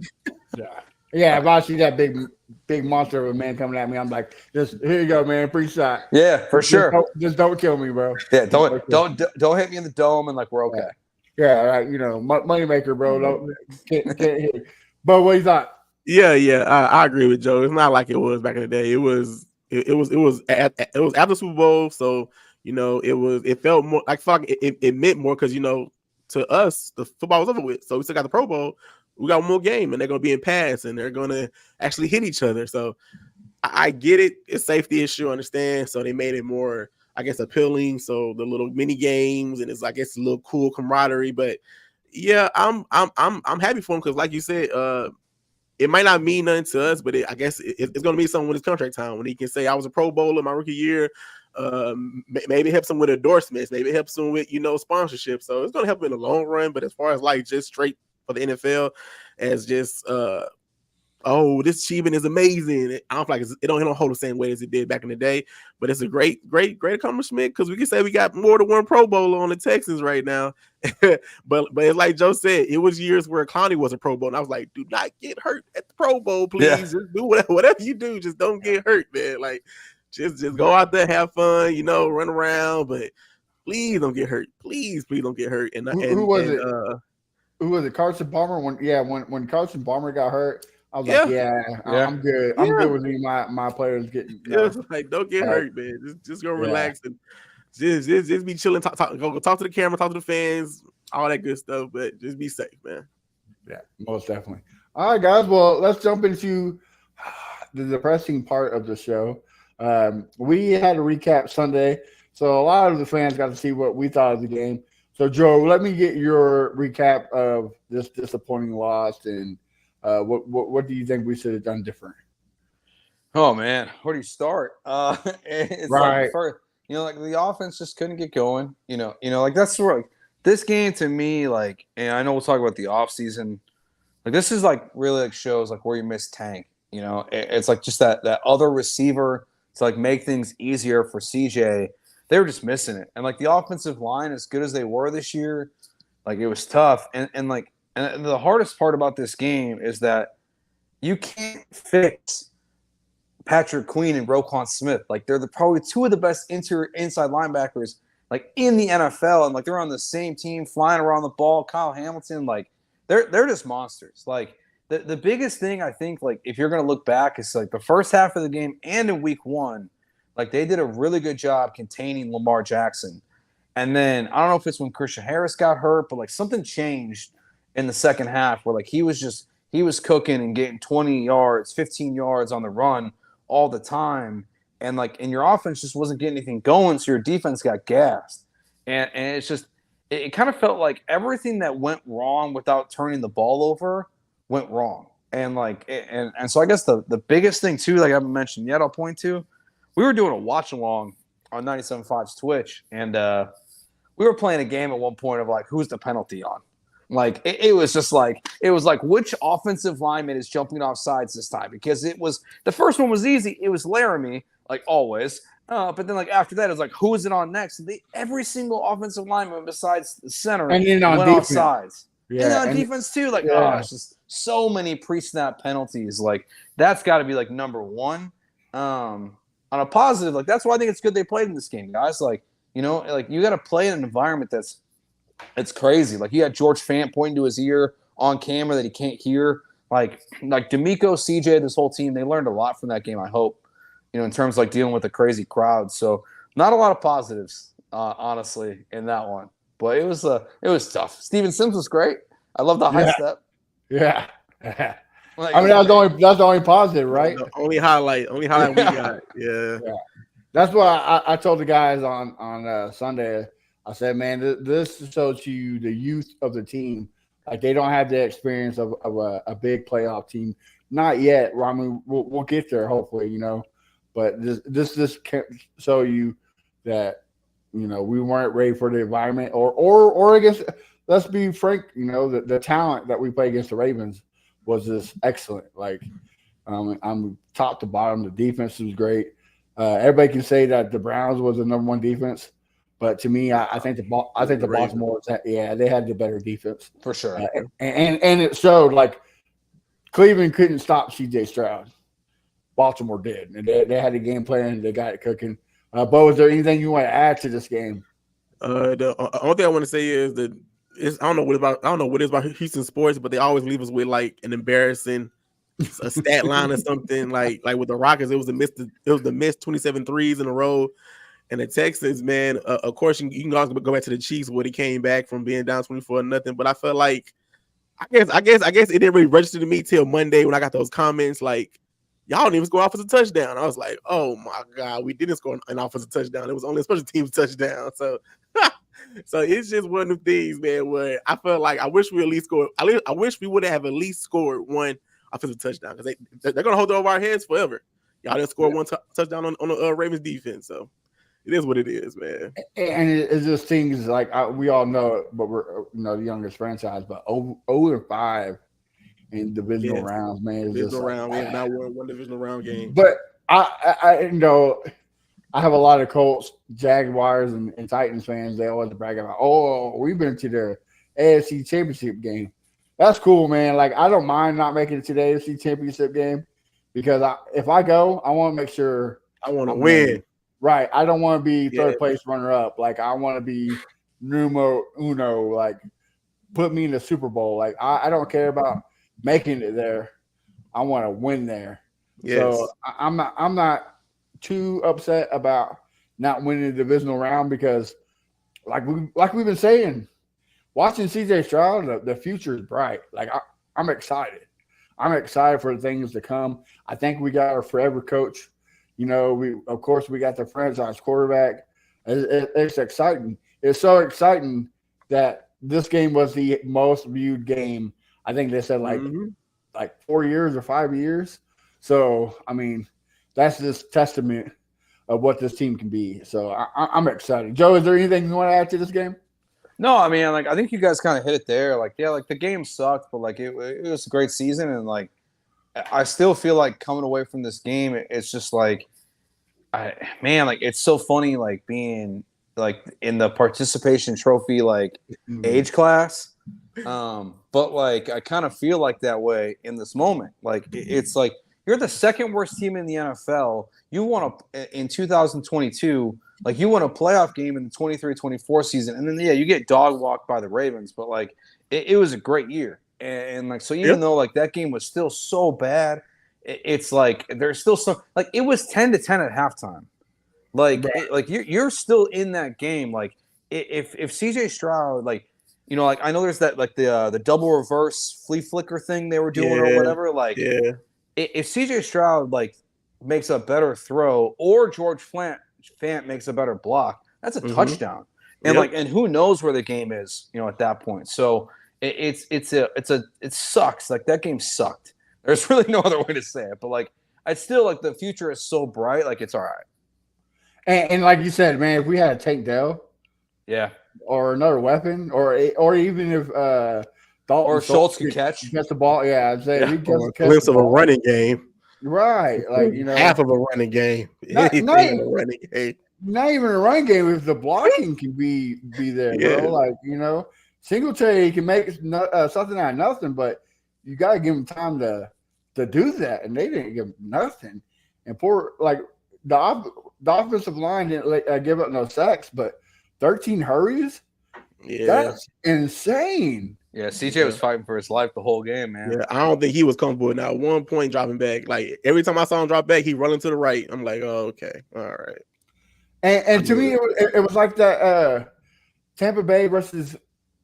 Speaker 1: Yeah, if I see that big monster of a man coming at me, I'm like, just here you go, man, free shot.
Speaker 3: Yeah, for sure.
Speaker 1: Just don't kill me, bro.
Speaker 3: Yeah, don't hit me in the dome, and, like, we're okay.
Speaker 1: Yeah, right. Money maker, bro. Can't hit. But what you thought?
Speaker 2: Yeah, I agree with Joe. It's not like it was back in the day. It was after Super Bowl, so it felt more like it meant more because to us the football was over with. So we still got the Pro Bowl. We got one more game, and they're going to be in pass, and they're going to actually hit each other. So I get it. It's a safety issue, I understand. So they made it more, I guess, appealing. So the little mini games, and it's, I guess, a little cool camaraderie. But yeah, I'm happy for him because, like you said, it might not mean nothing to us, but I guess it's going to be something when it's contract time, when he can say I was a Pro Bowler my rookie year. Maybe helps him with endorsements. Maybe it helps him with sponsorship. So it's going to help him in the long run. But as far as like just straight for the NFL as just this achievement is amazing. I don't feel like it don't hold the same way as it did back in the day, but it's a great accomplishment because we can say we got more than one Pro Bowler on the Texans right now. but it's like Joe said, it was years where Clowney was a Pro Bowl, and I was like, do not get hurt at the Pro Bowl, please. Yeah. Just do whatever you do, just don't get hurt, man. Like just go out there, have fun, run around, but please don't get hurt. Please don't get hurt. And
Speaker 1: who was it? Who was it? Carson Palmer? When Carson Palmer got hurt, I was like, I'm good. I'm good with my players getting.
Speaker 2: Like, don't get hurt, man. Just go relax and just be chilling. Go talk to the camera, talk to the fans, all that good stuff. But just be safe, man.
Speaker 1: Yeah, most definitely. All right, guys. Well, let's jump into the depressing part of the show. We had a recap Sunday, so a lot of the fans got to see what we thought of the game. So, Joe, let me get your recap of this disappointing loss, and what do you think we should have done different?
Speaker 3: Oh man, where do you start? It's
Speaker 1: right.
Speaker 3: Like first, like the offense just couldn't get going. Like that's where this game to me, like, and I know we'll talk about the offseason. Like this is like really like shows like where you miss Tank. You know, it's like just that other receiver to like make things easier for CJ. They were just missing it. And like the offensive line, as good as they were this year, like it was tough. And the hardest part about this game is that you can't fix Patrick Queen and Roquan Smith. Like they're probably two of the best inside linebackers like in the NFL, and like they're on the same team, flying around the ball. Kyle Hamilton, like they're just monsters. Like the biggest thing I think, like if you're gonna look back, is like the first half of the game and in week 1, like they did a really good job containing Lamar Jackson. And then I don't know if it's when Christian Harris got hurt, but like something changed in the second half where like he was cooking and getting 20 yards, 15 yards on the run all the time. And like, and your offense just wasn't getting anything going. So your defense got gassed. And it's just, it kind of felt like everything that went wrong without turning the ball over went wrong. And like, and so I guess the biggest thing too, like I haven't mentioned yet, I'll point to, we were doing a watch along on 97.5's Twitch. And we were playing a game at one point of like, who's the penalty on? Like it was just like, it was like which offensive lineman is jumping off sides this time? Because it was, the first one was easy. It was Laramie, like always. But then like after that, it was like, who is it on next? Every single offensive lineman besides the center
Speaker 1: and then
Speaker 3: went off sides.
Speaker 1: Yeah,
Speaker 3: and on defense too. Like, oh, it's just so many pre-snap penalties. Like that's got to be like number one. On a positive, like that's why I think it's good they played in this game, guys. Like, you know, like you got to play in an environment it's crazy. Like you got George Fant pointing to his ear on camera that he can't hear. Like D'Amico, CJ, this whole team, they learned a lot from that game, I hope, you know, in terms of like dealing with a crazy crowd. So not a lot of positives, honestly, in that one. But it was tough. Steven Sims was great. I love the high step.
Speaker 1: Yeah.
Speaker 3: Like,
Speaker 1: I mean, that's the only positive, right?
Speaker 2: The only highlight we got. Yeah.
Speaker 1: That's why I told the guys on Sunday. I said, man, this shows you the youth of the team. Like they don't have the experience of a big playoff team, not yet. I mean, we'll get there hopefully, you know. But this can show you that, you know, we weren't ready for the environment, or I guess let's be frank, you know, the talent that we played against the Ravens was just excellent. Like I'm top to bottom. The defense was great. Everybody can say that the Browns was the number one defense. But to me, I think the Baltimore, they had the better defense
Speaker 3: for sure,
Speaker 1: and it showed. Like Cleveland couldn't stop C.J. Stroud, Baltimore did, and they had a game plan. They got it cooking. Bo, is there anything you want to add to this game?
Speaker 2: The only thing I want to say is that I don't know what it is about Houston sports, but they always leave us with like an embarrassing a stat line or something. Like with the Rockets, it was the missed 27 threes in a row. And the Texans, man, of course, you can also go back to the Chiefs where they came back from being down 24-0. But I felt like, I guess it didn't really register to me till Monday when I got those comments like, y'all didn't even score offensive touchdown. I was like, oh my God, we didn't score an offensive touchdown. It was only a special teams touchdown. So, so it's just one of the things, man, where I felt like I wish we at least scored. I wish we would have at least scored one offensive touchdown because they're gonna hold it over our heads forever. Y'all didn't score one touchdown on the Ravens defense, so. It is what it is, man.
Speaker 1: And it's just things like we all know it, but we're the youngest franchise. But 0-5 in divisional rounds, man.
Speaker 2: Divisional round, we have not won one divisional round game.
Speaker 1: But I have a lot of Colts, Jaguars, and Titans fans. They always brag about, we've been to the AFC Championship game. That's cool, man. Like I don't mind not making it to the AFC Championship game because if I go, I want to make sure
Speaker 2: I want to win.
Speaker 1: Right. I don't want to be third place runner up. Like I want to be numero uno. Like put me in the Super Bowl. Like I don't care about making it there. I want to win there. Yes. So I'm not too upset about not winning the divisional round because like we've been saying, watching CJ Stroud, the future is bright. Like I'm excited. I'm excited for the things to come. I think we got our forever coach. You know, we got the franchise quarterback. It's exciting. It's so exciting that this game was the most viewed game. I think they said like 4 years or 5 years. So, I mean, that's just testament of what this team can be. So, I'm excited. Joe, is there anything you want to add to this game?
Speaker 3: No, I mean, like I think you guys kind of hit it there. Like, yeah, like the game sucked, but like it was a great season, and like I still feel like coming away from this game, it's just like, like it's so funny, like being like in the participation trophy like age class. But like I kind of feel like that way in this moment. Like it's like you're the second worst team in the NFL. You won in 2022, like you won a playoff game in the 23-24 season, and then you get dog walked by the Ravens. But like it was a great year, and like so even though like that game was still so bad, it's like there's still some like it was 10-10 at halftime. Like like you're still in that game. Like if CJ Stroud like. You know, like I know there's that like the double reverse flea flicker thing they were doing or whatever. Like, if CJ Stroud like makes a better throw or George Fant makes a better block, that's a touchdown. And like, and who knows where the game is? You know, at that point. So it sucks. Like that game sucked. There's really no other way to say it. But like, I still like the future is so bright. Like it's all right.
Speaker 1: And like you said, man, if we had a Tank Dell.
Speaker 3: Yeah.
Speaker 1: Or another weapon, or even if Dalton
Speaker 3: or Schultz could catch
Speaker 1: the ball, I'd say
Speaker 2: a glimpse of a running game,
Speaker 1: right? Like
Speaker 2: half of a running game,
Speaker 1: not even a running game if the blocking can be there, bro. Like Singletary can make something out of nothing, but you got to give him time to do that, and they didn't give him nothing. And poor like the offensive line didn't give up no sacks, but 13 hurries? Yeah. That's insane.
Speaker 3: Yeah, CJ was fighting for his life the whole game, man.
Speaker 2: Yeah, I don't think he was comfortable with not one point dropping back. Like every time I saw him drop back, he running to the right. I'm like, oh, okay. All right.
Speaker 1: And to me, it was like that Tampa Bay versus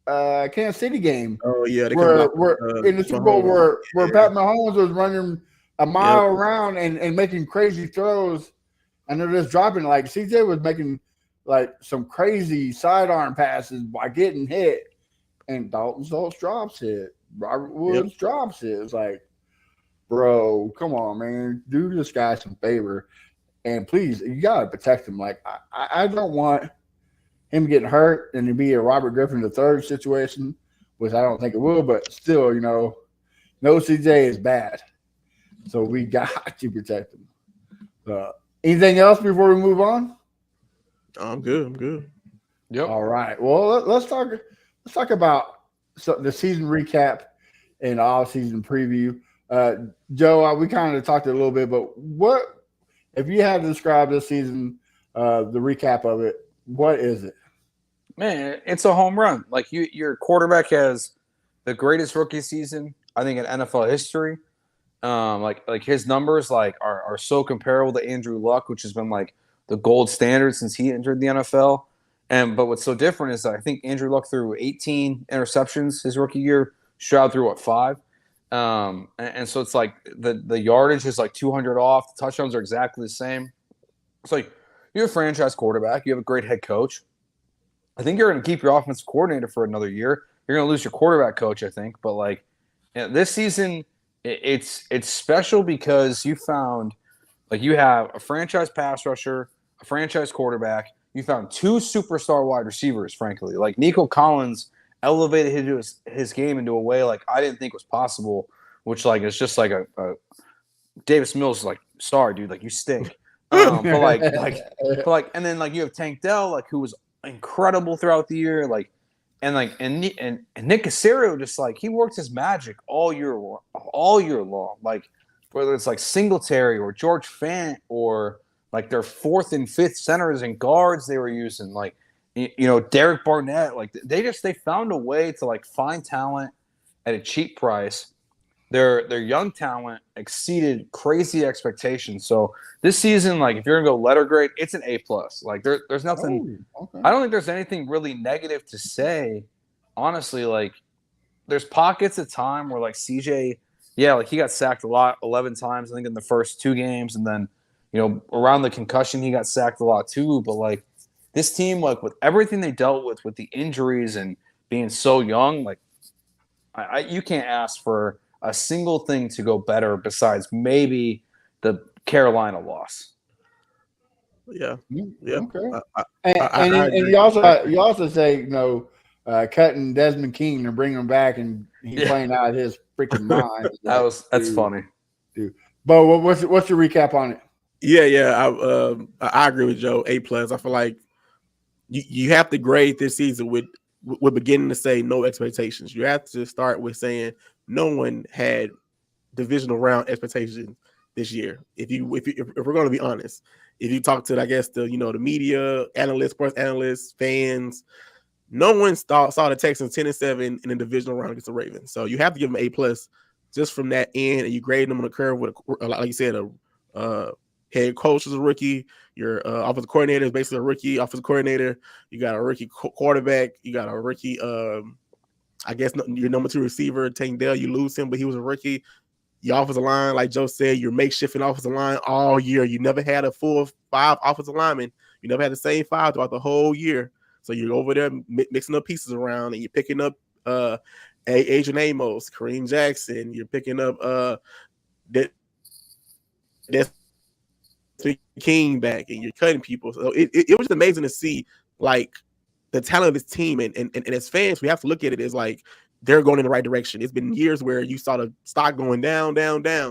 Speaker 1: Kansas City game.
Speaker 2: Oh, yeah.
Speaker 1: Where in the Super Bowl where Pat Mahomes was running a mile around and making crazy throws, and they're just dropping. Like CJ was making – like some crazy sidearm passes by getting hit, and Dalton Schultz drops it. Robert Woods drops it. It's like, bro, come on, man, do this guy some favor, and please, you gotta protect him. Like, I don't want him getting hurt and to be a Robert Griffin III situation, which I don't think it will, but still, no CJ is bad, so we got to protect him. Anything else before we move on?
Speaker 2: I'm good.
Speaker 3: Yep.
Speaker 1: All right. Well, let's talk about the season recap and off-season preview. Joe, we kind of talked a little bit, but what if you had to describe this season, the recap of it? What is it?
Speaker 3: Man, it's a home run. Like your quarterback has the greatest rookie season I think in NFL history. Like his numbers are so comparable to Andrew Luck, which has been like the gold standard since he entered the NFL. But what's so different is I think Andrew Luck threw 18 interceptions his rookie year. Stroud threw 5. And so it's like the yardage is like 200 off. The touchdowns are exactly the same. It's like you're a franchise quarterback. You have a great head coach. I think you're going to keep your offensive coordinator for another year. You're going to lose your quarterback coach, I think. But like this season, it's special because you found like you have a franchise pass rusher, a franchise quarterback. You found 2 superstar wide receivers, frankly. Like Nico Collins elevated his game into a way like I didn't think was possible, which like it's just like a Davis Mills is like, sorry, dude, like you stink. But and then like you have Tank Dell, like who was incredible throughout the year, and Nick Caserio just like he worked his magic all year long. Like whether it's like Singletary or George Fant or like their 4th and 5th centers and guards they were using, like Derek Barnett, like they found a way to like find talent at a cheap price. Their young talent exceeded crazy expectations. So this season, like if you're gonna go letter grade, it's an A+. Like there's nothing. Oh, okay. I don't think there's anything really negative to say. Honestly, like there's pockets of time where like CJ, like he got sacked a lot, 11 times I think in the first 2 games, and then around the concussion he got sacked a lot too. But like this team, like with everything they dealt with the injuries and being so young, like you can't ask for a single thing to go better besides maybe the Carolina loss.
Speaker 2: Yeah.
Speaker 1: Okay. And you also say cutting Desmond King to bring him back and he's playing out of his freaking mind.
Speaker 3: That's funny.
Speaker 1: too. But what's your recap on it?
Speaker 2: Yeah. I agree with Joe. A+. I feel like you have to grade this season with beginning to say no expectations. You have to start with saying no one had divisional round expectations this year. If we're going to be honest, if you talk to, I guess, the media, analysts, sports analysts, fans, no one saw the Texans 10-7 in the divisional round against the Ravens. So you have to give them A+ just from that end, and you grade them on the curve with, like you said, a head coach is a rookie. Your offensive coordinator is basically a rookie offensive coordinator. You got a rookie quarterback. You got a rookie, I guess, your number 2 receiver, Tank Dell. You lose him, but he was a rookie. Your offensive line, like Joe said, you're makeshifting offensive line all year. You never had a full 5 offensive linemen. You never had the same 5 throughout the whole year. So you're over there mixing up pieces around, and you're picking up Adrian Amos, Kareem Jackson. You're picking up that's King back, and you're cutting people. So it was just amazing to see, like, the talent of this team. And as fans, we have to look at it as like they're going in the right direction. It's been years where you saw the stock going down.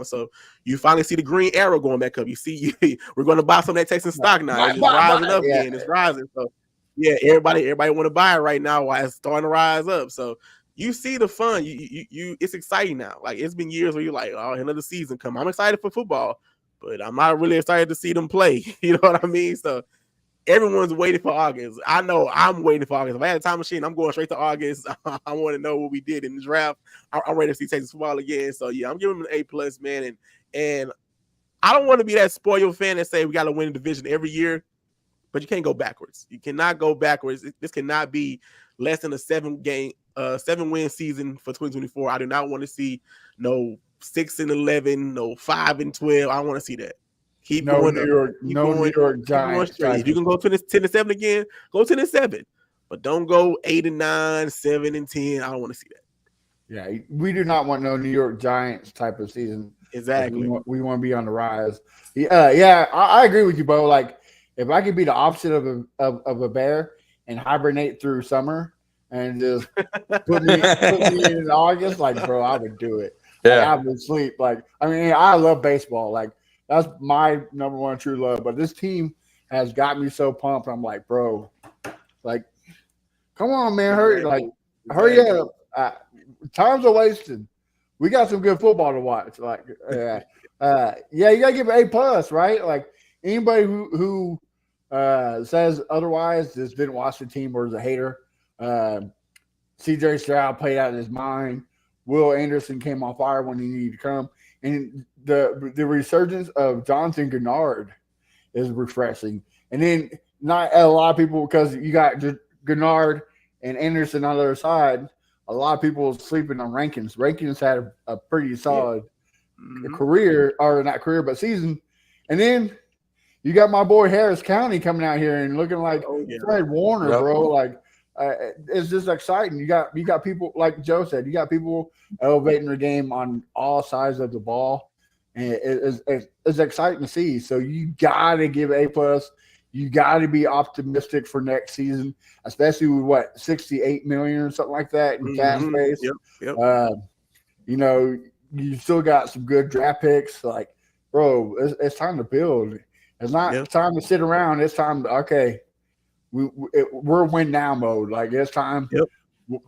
Speaker 2: So you finally see the green arrow going back up. You see, we're going to buy some of that Texas stock now. It's rising up again. It's rising. So yeah, everybody want to buy it right now while it's starting to rise up. So you see the fun. You it's exciting now. Like, it's been years where you're like, oh, another season come. I'm excited for football, but I'm not really excited to see them play. You know what I mean? So everyone's waiting for August. I know I'm waiting for August. If I had a time machine, I'm going straight to August. I want to know what we did in the draft. I'm ready to see Texas football again. So yeah, I'm giving them an A+, man. And I don't want to be that spoiled fan that say we got to win the division every year, but you can't go backwards. You cannot go backwards. This cannot be less than a 7-win season for 2024. I do not want to see no 6-11, no 5-12. I don't want to see that. Keep going. New York Giants. If you can go to this 10-7 again, go 10-7. But don't go 8-9, 7-10. I don't want to see that.
Speaker 1: Yeah, we do not want no New York Giants type of season.
Speaker 2: Exactly.
Speaker 1: We want to be on the rise. Yeah, I agree with you, Bo. Like, if I could be the opposite of a bear and hibernate through summer and just put me in August, like, bro, I would do it.
Speaker 3: Yeah,
Speaker 1: like, I would sleep. Like, I mean, I love baseball. Like, that's my number one true love. But this team has got me so pumped. I'm like, bro, like, come on, man, hurry up. Time's are wasted. We got some good football to watch. Like, you gotta give it A+, right? Like, anybody who says otherwise just didn't watch the team or is a hater. CJ Stroud played out of his mind. Will Anderson came on fire when he needed to come. And the resurgence of Jonathan Gennard is refreshing. And then not a lot of people, because you got Gennard and Anderson on the other side, a lot of people sleeping on Rankins. Rankins had a pretty solid career, or not career, but season. And then you got my boy Harris County coming out here and looking like Fred Warner, bro. Like, it's just exciting. You got people, like Joe said, you got people elevating their game on all sides of the ball, and it's exciting to see. So you got to give A+. You got to be optimistic for next season, especially with $68 million or something like that in cap space.
Speaker 2: Yep.
Speaker 1: You still got some good draft picks. Like, bro, it's time to build. It's not time to sit around. It's time to, we're win now mode. Like, it's time.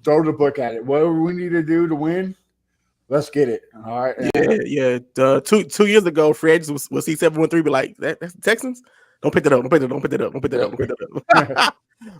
Speaker 1: Throw the book at it. Whatever we need to do to win, let's get it. All right.
Speaker 2: Yeah. 2 years ago, free agents was see 713 be like, that's the Texans. Don't pick that up.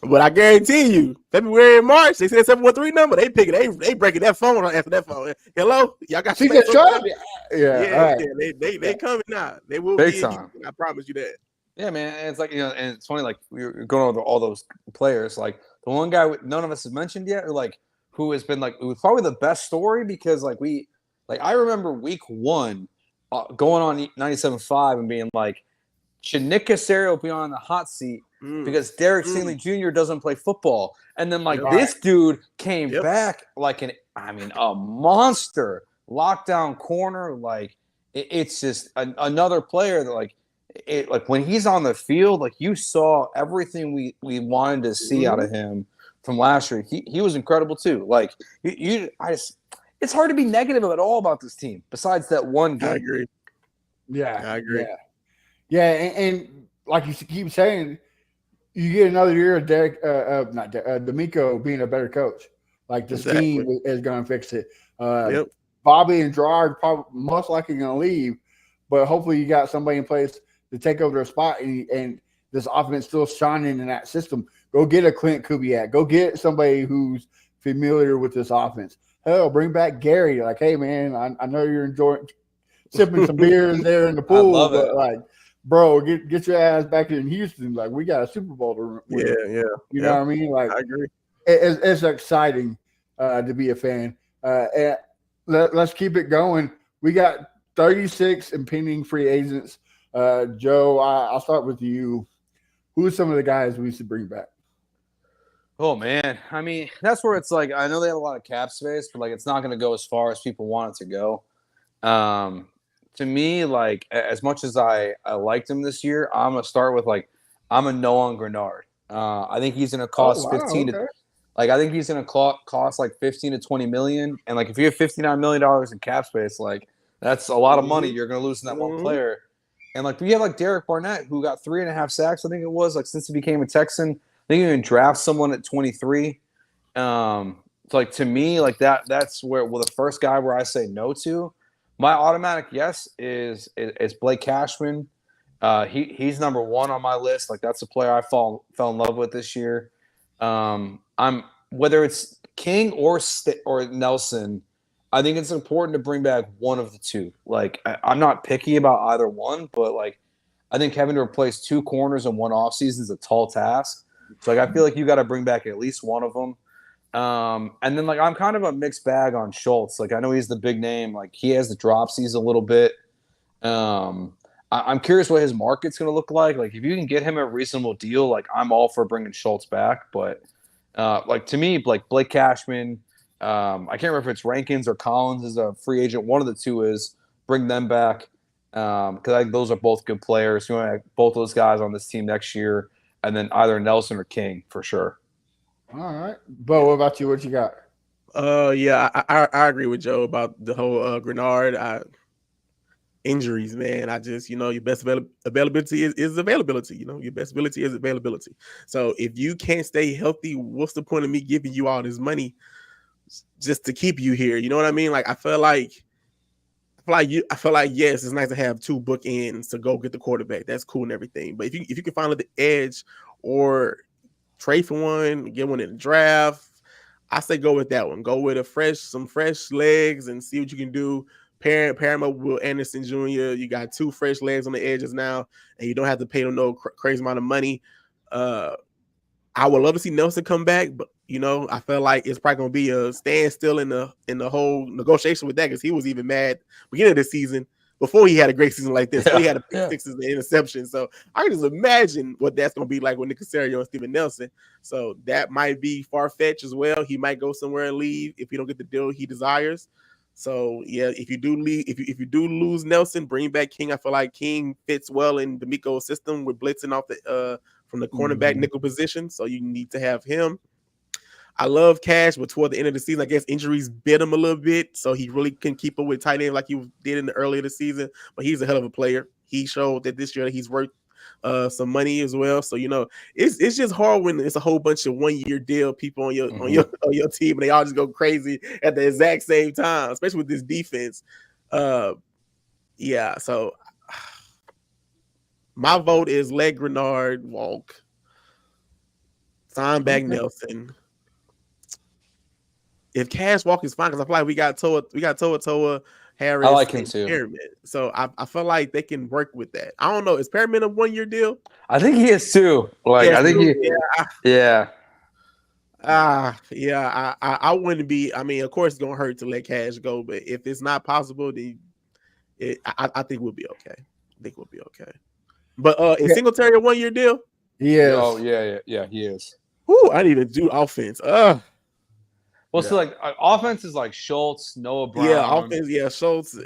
Speaker 2: But I guarantee you, February and March, they said 713 number. They pick it. They breaking that phone after that phone. Hello, y'all got
Speaker 1: CJ Stroud?
Speaker 2: They coming now. They will
Speaker 3: big
Speaker 2: be.
Speaker 3: time.
Speaker 2: I promise you that.
Speaker 3: Yeah, man. And it's like, and it's funny, like, we were going over all those players. Like, the one guy none of us have mentioned yet, or like, who has been like, it was probably the best story, because I remember week 1 going on 97.5 and being like, should Nick Caserio be on the hot seat because Derek Stingley Jr. doesn't play football? And then this dude came back like a monster lockdown corner. Like, it's just another player that like when he's on the field, like, you saw everything we wanted to see out of him from last year. He was incredible too. Like, it's hard to be negative at all about this team besides that one game.
Speaker 2: I agree.
Speaker 1: Yeah,
Speaker 2: I agree.
Speaker 1: And like you keep saying, you get another year of D'Amico being a better coach. Like the scheme is going to fix it.
Speaker 2: Yep.
Speaker 1: Bobby and Gerard probably most likely going to leave, but hopefully you got somebody in place to take over their spot, and this offense still shining in that system. Go get a Clint Kubiak. Go get somebody who's familiar with this offense. Hell, bring back Gary. Like, hey man, I know you're enjoying sipping some beers there in the pool, but like, bro, get your ass back in Houston. Like, we got a Super Bowl to win.
Speaker 2: Yeah.
Speaker 1: You know what I mean? Like,
Speaker 2: I agree.
Speaker 1: It's exciting to be a fan. And let's keep it going. We got 36 impending free agents. Joe, I'll start with you. Who are some of the guys we should bring back?
Speaker 3: Oh man, I mean, that's where it's like, I know they have a lot of cap space, but like it's not going to go as far as people want it to go. To me, like as much as I liked him this year, I'm gonna start with like I'm a no on Grenard. I think he's going to cost 15 to like I think he's going to cost like 15 to 20 million, and like if you have $59 million in cap space, like that's a lot of money you're going to lose in that one player. And like we have like Derek Barnett, who got 3.5 sacks, I think it was, like since he became a Texan. I think you can draft someone at 23. So like to me, like that's where the first guy where I say no to. My automatic yes is Blake Cashman. He's number one on my list. Like that's a player I fell in love with this year. I'm whether it's King or Nelson, I think it's important to bring back one of the two. Like I'm not picky about either one, but like I think having to replace two corners in one offseason is a tall task. So like I feel like you got to bring back at least one of them. And then like I'm kind of a mixed bag on Schultz. Like I know he's the big name. Like he has the dropsies a little bit. I'm curious what his market's going to look like. Like if you can get him a reasonable deal, like I'm all for bringing Schultz back. But like to me, like Blake Cashman, I can't remember if it's Rankins or Collins is a free agent. One of the two is bring them back because I think those are both good players. You want to have both those guys on this team next year, and then either Nelson or King for sure.
Speaker 1: All right, Bo, what about you? What you got?
Speaker 2: Yeah, I agree with Joe about the whole Grenard. Injuries, man. I just, your best availability is availability. Your best ability is availability. So if you can't stay healthy, what's the point of me giving you all this money just to keep you here? You know what I mean? Like I feel like yes, it's nice to have two bookends to go get the quarterback. That's cool and everything. But if you can find the edge or trade for one, get one in the draft, I say go with that one. Go with some fresh legs and see what you can do. Pair him up with Will Anderson Jr. You got two fresh legs on the edges now, and you don't have to pay them no crazy amount of money. I would love to see Nelson come back, but I feel like it's probably gonna be a standstill in the whole negotiation with that because he was even mad beginning of the season before he had a great season like this. Before he had a pick sixes and interception. So I can just imagine what that's gonna be like with Nick Caserio and Steven Nelson. So that might be far-fetched as well. He might go somewhere and leave if he don't get the deal he desires. So yeah, if you do lose Nelson, bring back King. I feel like King fits well in D'Amico's system with blitzing off from the cornerback nickel position. So you need to have him. I love Cash, but toward the end of the season, I guess injuries bit him a little bit, so he really couldn't keep up with tight end like he did in the early of the season. But he's a hell of a player. He showed that this year he's worth some money as well. So it's just hard when it's a whole bunch of 1 year deal people on your team and they all just go crazy at the exact same time, especially with this defense. Yeah. So my vote is let Grenard walk, sign back Nelson. If Cash walk is fine, because I feel like we got Toa, Harris.
Speaker 3: I like him too.
Speaker 2: Perriman. So I feel like they can work with that. I don't know. Is Perriman a 1 year deal?
Speaker 3: I think he is too. Like I think
Speaker 2: I wouldn't be. I mean, of course, it's gonna hurt to let Cash go, but if it's not possible, then I think we'll be okay. But is Singletary a 1 year deal?
Speaker 1: Yes.
Speaker 3: Oh yeah, he is.
Speaker 2: Ooh, I need to do offense.
Speaker 3: So like offense is like Schultz, Noah Brown.
Speaker 2: Yeah, offense. Yeah, Schultz.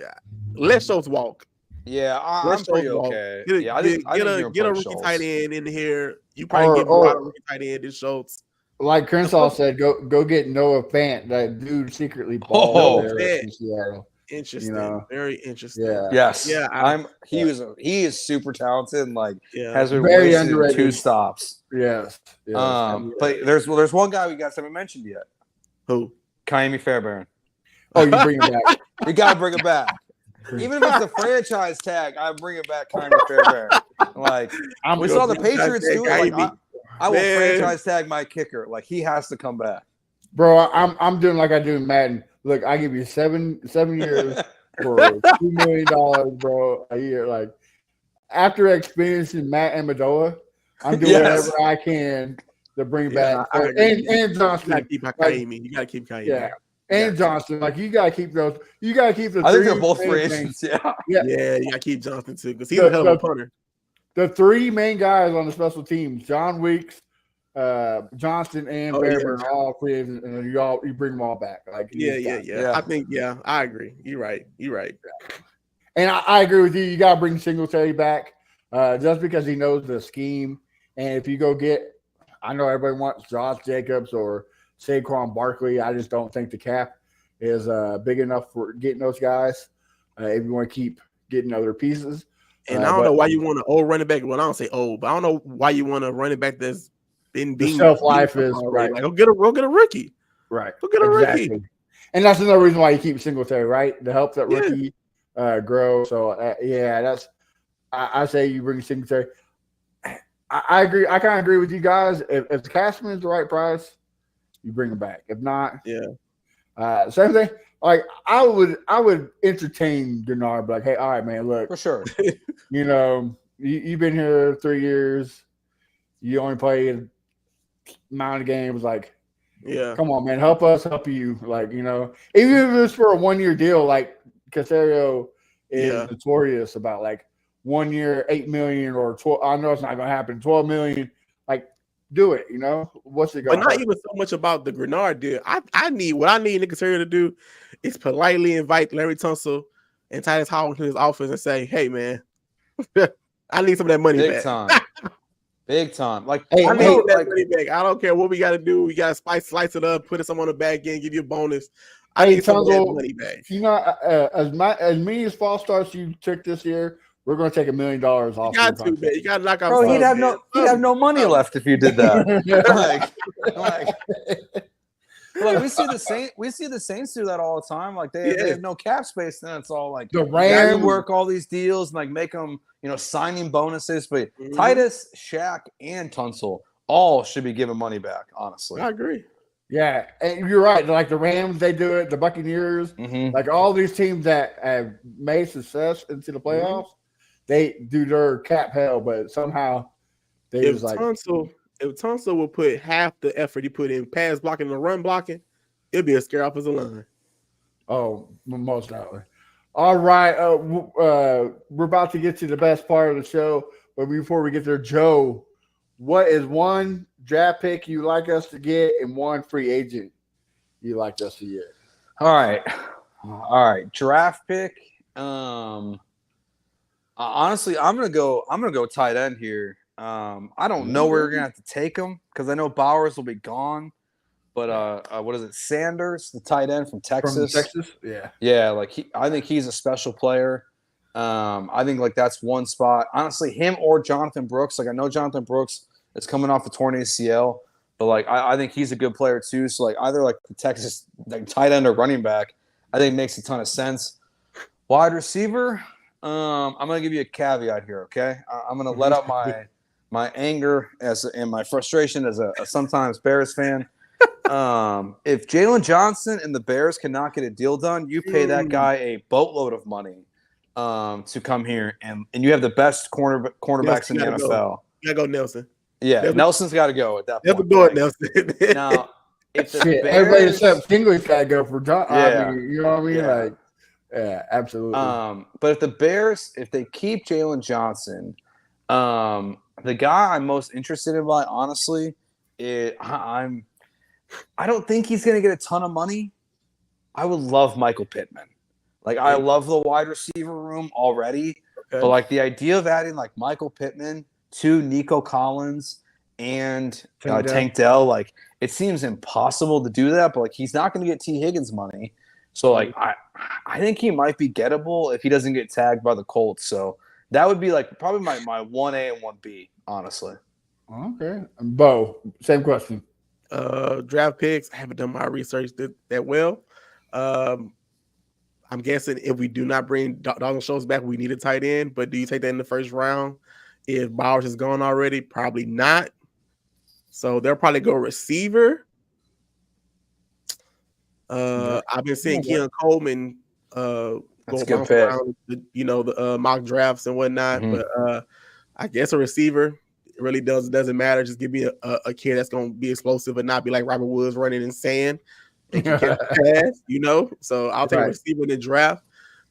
Speaker 2: Let Schultz walk.
Speaker 3: Yeah, I'm pretty okay.
Speaker 2: Get a rookie tight end in here. You probably get more out of rookie tight end than Schultz.
Speaker 1: Like Crenshaw said, go get Noah Fant. That dude secretly balled there in Seattle.
Speaker 2: Interesting. Very interesting.
Speaker 1: Yeah.
Speaker 3: Yes.
Speaker 2: Yeah.
Speaker 3: He is super talented and has been
Speaker 1: very
Speaker 3: wasted in
Speaker 1: underrated.
Speaker 3: 2 stops.
Speaker 1: Yes.
Speaker 3: But there's one guy we guys haven't mentioned yet.
Speaker 2: Who?
Speaker 3: Kaimi Fairbairn.
Speaker 1: Oh, you bring him back.
Speaker 3: You gotta bring it back. Even if it's the franchise tag, I bring it back Kaimi Fairbairn. We saw the Patriots do it. I will franchise tag my kicker. He has to come back.
Speaker 1: Bro, I'm doing like I do in Madden. Look, I give you 7 years for $2 million, bro, a year. After experiencing Matt Amendola, I'm doing whatever I can to bring back and Johnson.
Speaker 2: You gotta keep Kaimi. You gotta keep Kaimi.
Speaker 1: Yeah. And Johnson, you gotta keep those. You gotta keep the.
Speaker 3: I think they're both free agents.
Speaker 2: Yeah, you gotta keep Johnson too because he's a hell of a punter.
Speaker 1: The 3 main guys on the special teams: John Weeks, Johnson, and Fairbairn, are all free agents, and you bring them all back.
Speaker 2: Yeah. I think I agree. You're right.
Speaker 1: And I agree with you. You gotta bring Singletary back, just because he knows the scheme. And if you go get, I know everybody wants Josh Jacobs or Saquon Barkley. I just don't think the cap is big enough for getting those guys. If you want to keep getting other pieces,
Speaker 2: and I don't know why you want an old running back. Well, I don't say old, but I don't know why you want a running back that's been being
Speaker 1: shelf life is right.
Speaker 2: Go get a rookie,
Speaker 1: right?
Speaker 2: Go get a rookie,
Speaker 1: and that's another reason why you keep Singletary, right? To help that rookie grow. So that's I say you bring Singletary. I agree. I kind of agree with you guys. If the Cashman is the right price, you bring him back. If not, same thing. I would entertain Gennard, but hey, all right, man, look,
Speaker 3: for sure.
Speaker 1: You've been here 3 years. You only played amount of games. Come on, man, help us, help you. Even if it's for a 1 year deal, Casario is notorious about 1 year, $8 million or 12. I know it's not going to happen. $12 million. Do it. What's it going?
Speaker 2: But not even so much about the Grenard deal. I need Nick Casario to do is politely invite Larry Tunsil and Titus Howell into his office and say, "Hey, man, I need some of that money
Speaker 3: big
Speaker 2: back.
Speaker 3: Time. Big time.
Speaker 2: I need that money back. I don't care what we got to do. We got to slice it up, put some on the back end, give you a bonus. I need some of that money back.
Speaker 1: As many as false starts you took this year, we're going to take $1 million off.
Speaker 2: You got to, man. You got to knock out.
Speaker 3: Bro, he'd have no money left if you did that. We see the Saints do that all the time. They have no cap space. Then it's all
Speaker 1: the Rams
Speaker 3: work all these deals and make them signing bonuses. But Titus, Shaq, and Tunsil all should be given money back. Honestly,
Speaker 2: I agree.
Speaker 1: Yeah, and you're right. The Rams, they do it. The Buccaneers, all these teams that have made success into the playoffs, they do their cap hell, but somehow they
Speaker 2: if Tunsil will put half the effort he put in pass blocking and run blocking, it'd be a scare offensive line.
Speaker 1: Oh, most definitely. All right, we're about to get to the best part of the show, but before we get there, Joe, what is one draft pick you like us to get and one free agent you like us to get?
Speaker 3: All right. Draft pick. Honestly, I'm gonna go tight end here. I don't know where we're gonna have to take him because I know Bowers will be gone. But what is it? Sanders, the tight end from Texas. Yeah. I think he's a special player. I think that's one spot. Honestly, him or Jonathan Brooks. I know Jonathan Brooks is coming off a torn ACL, but I think he's a good player too. So either the Texas tight end or running back, I think makes a ton of sense. Wide receiver. I'm gonna give you a caveat here, okay? I'm gonna let out my anger and my frustration as a sometimes Bears fan. If Jalen Johnson and the Bears cannot get a deal done, you pay that guy a boatload of money to come here, and you have the best cornerbacks in the NFL.
Speaker 2: You gotta go Nelson.
Speaker 3: Yeah, Nelson's got to go at that point.
Speaker 2: Never do it, Nelson.
Speaker 3: Now, if the Bears,
Speaker 1: everybody except Stingley's got to go for John.
Speaker 3: Yeah.
Speaker 1: You know what I mean? Yeah, absolutely.
Speaker 3: But if the Bears, if they keep Jalen Johnson, the guy I'm most interested in, honestly, I don't think he's going to get a ton of money. I would love Michael Pittman. I love the wide receiver room already, but the idea of adding Michael Pittman to Nico Collins and Tank Dell, it seems impossible to do that. But he's not going to get T. Higgins money. So like I think he might be gettable if he doesn't get tagged by the Colts. So that would be like probably my 1A and 1B, honestly.
Speaker 1: Okay. Bo, same question.
Speaker 2: Draft picks. I haven't done my research that well. I'm guessing if we do not bring Dalton Schultz back, we need a tight end. But do you take that in the first round? If Bowers is gone already, probably not. So they'll probably go receiver. I've been seeing Keon Coleman go around the mock drafts and whatnot. Mm-hmm. But I guess a receiver really doesn't matter. Just give me a kid that's going to be explosive and not be like Robert Woods running in sand. And can catch pass, So I'll take a receiver in the draft.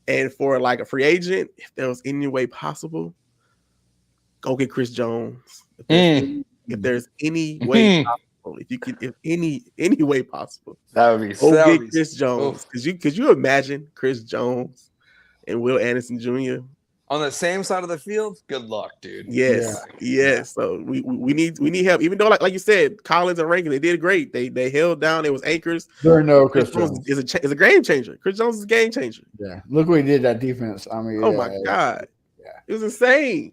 Speaker 2: And for like a free agent, if there was any way possible, go get Chris Jones. If there's any way possible, if any way possible,
Speaker 3: that would be
Speaker 2: get Chris Jones. Could you imagine Chris Jones and Will Anderson Jr.
Speaker 3: on the same side of the field? Good luck, dude.
Speaker 2: Yes. So we need help. Even though, like you said, Collins and Rankin, they did great. They held down. It was anchors.
Speaker 1: There no Chris Jones
Speaker 2: is a game changer. Chris Jones is a game changer.
Speaker 1: Yeah, look what he did that defense. I mean,
Speaker 2: my God, it was insane.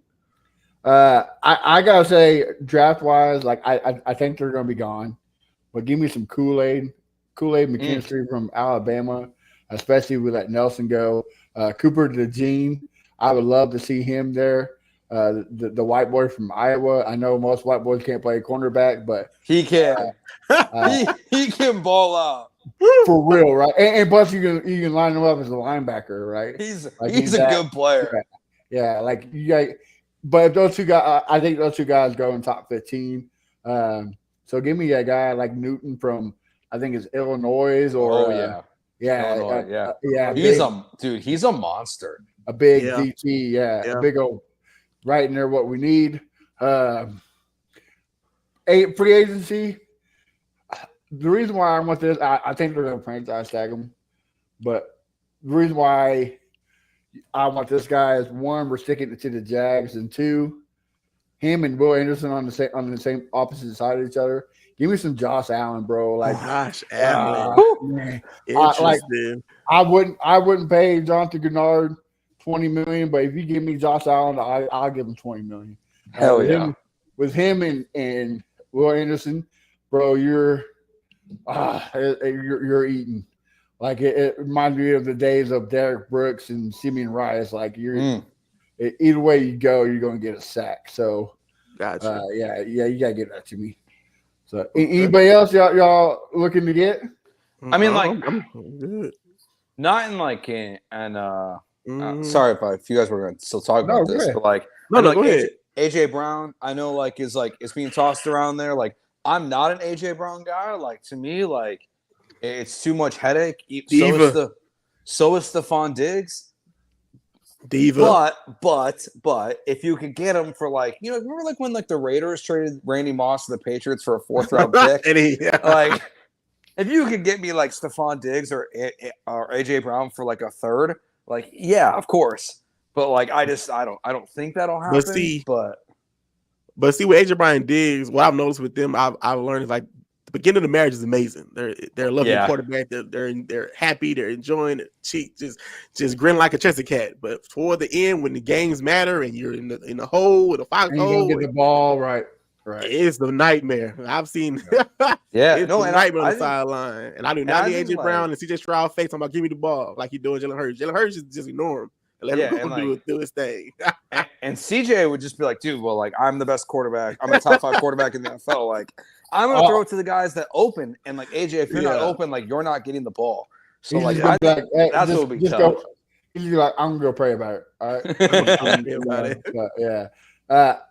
Speaker 1: I gotta say, draft wise, like I think they're gonna be gone. But give me some Kool-Aid McKinstry from Alabama, especially with that Nelson go. Cooper DeJean. I would love to see him there. The white boy from Iowa. I know most white boys can't play cornerback, but
Speaker 3: he can. He can ball out
Speaker 1: for real, right? And plus, you can line him up as a linebacker, right?
Speaker 3: He's a good player.
Speaker 1: Yeah, like you got. But if those two guys, I think those two guys go in top 15. So give me a guy like Newton from, I think it's Illinois or
Speaker 3: Illinois, he's a monster.
Speaker 1: A big DT, a big old right in there. What we need, free agency. The reason why I want this, I think they're going to franchise tag him, but the reason why I want this guy is one, we're sticking to the Jags, and two, him and Will Anderson on the same opposite side of each other. Give me some Josh Allen, bro. Like,
Speaker 2: gosh, Allen.
Speaker 1: I wouldn't pay Jonathan Gennard $20 million, but if you give me Josh Allen, I'll give him $20 million.
Speaker 3: Hell yeah.
Speaker 1: With him and Will Anderson, bro, you're eating. Like it reminds me of the days of Derek Brooks and Simeon Rice. Like either way you go, you're going to get a sack. So,
Speaker 2: gotcha.
Speaker 1: You got to get that to me. So, anybody else y'all looking to get?
Speaker 3: I mean, like, I'm good. Not in like sorry if you guys were going to still talk about this, but like,
Speaker 2: go ahead.
Speaker 3: AJ Brown, I know like is being tossed around there. Like, I'm not an AJ Brown guy. Like, to me, like, it's too much headache. So is Stephon Diggs.
Speaker 2: Diva.
Speaker 3: But if you could get him for like, remember like when like the Raiders traded Randy Moss to the Patriots for a 4th round pick? Like, if you could get me like Stephon Diggs or AJ Brown for like a 3rd, like, yeah, of course. But like, I don't think that'll happen.
Speaker 2: But see with AJ Brown Diggs, what I've noticed with them, I've learned is like the beginning of the marriage is amazing. They're loving the quarterback. They're happy. They're enjoying it. Just grin like a chested cat. But toward the end, when the games matter and you're in the hole with a fox hole,
Speaker 1: get the ball right.
Speaker 2: It's the nightmare. I've seen.
Speaker 3: It's
Speaker 2: the nightmare on the sideline. And I do not need AJ Brown and CJ Stroud face. I'm about give me the ball like you're doing Jalen Hurts. Jalen Hurts just ignore him. Let him do his thing.
Speaker 3: and CJ would just be like, dude, well, like, I'm the best quarterback. I'm a top 5 quarterback in the NFL. Like, I'm going to throw it to the guys that open. And, like, AJ, if you're not open, like, you're not getting the ball. So, like, that's what would be tough.
Speaker 1: He's like, I'm going to go pray about it. All right? But, yeah.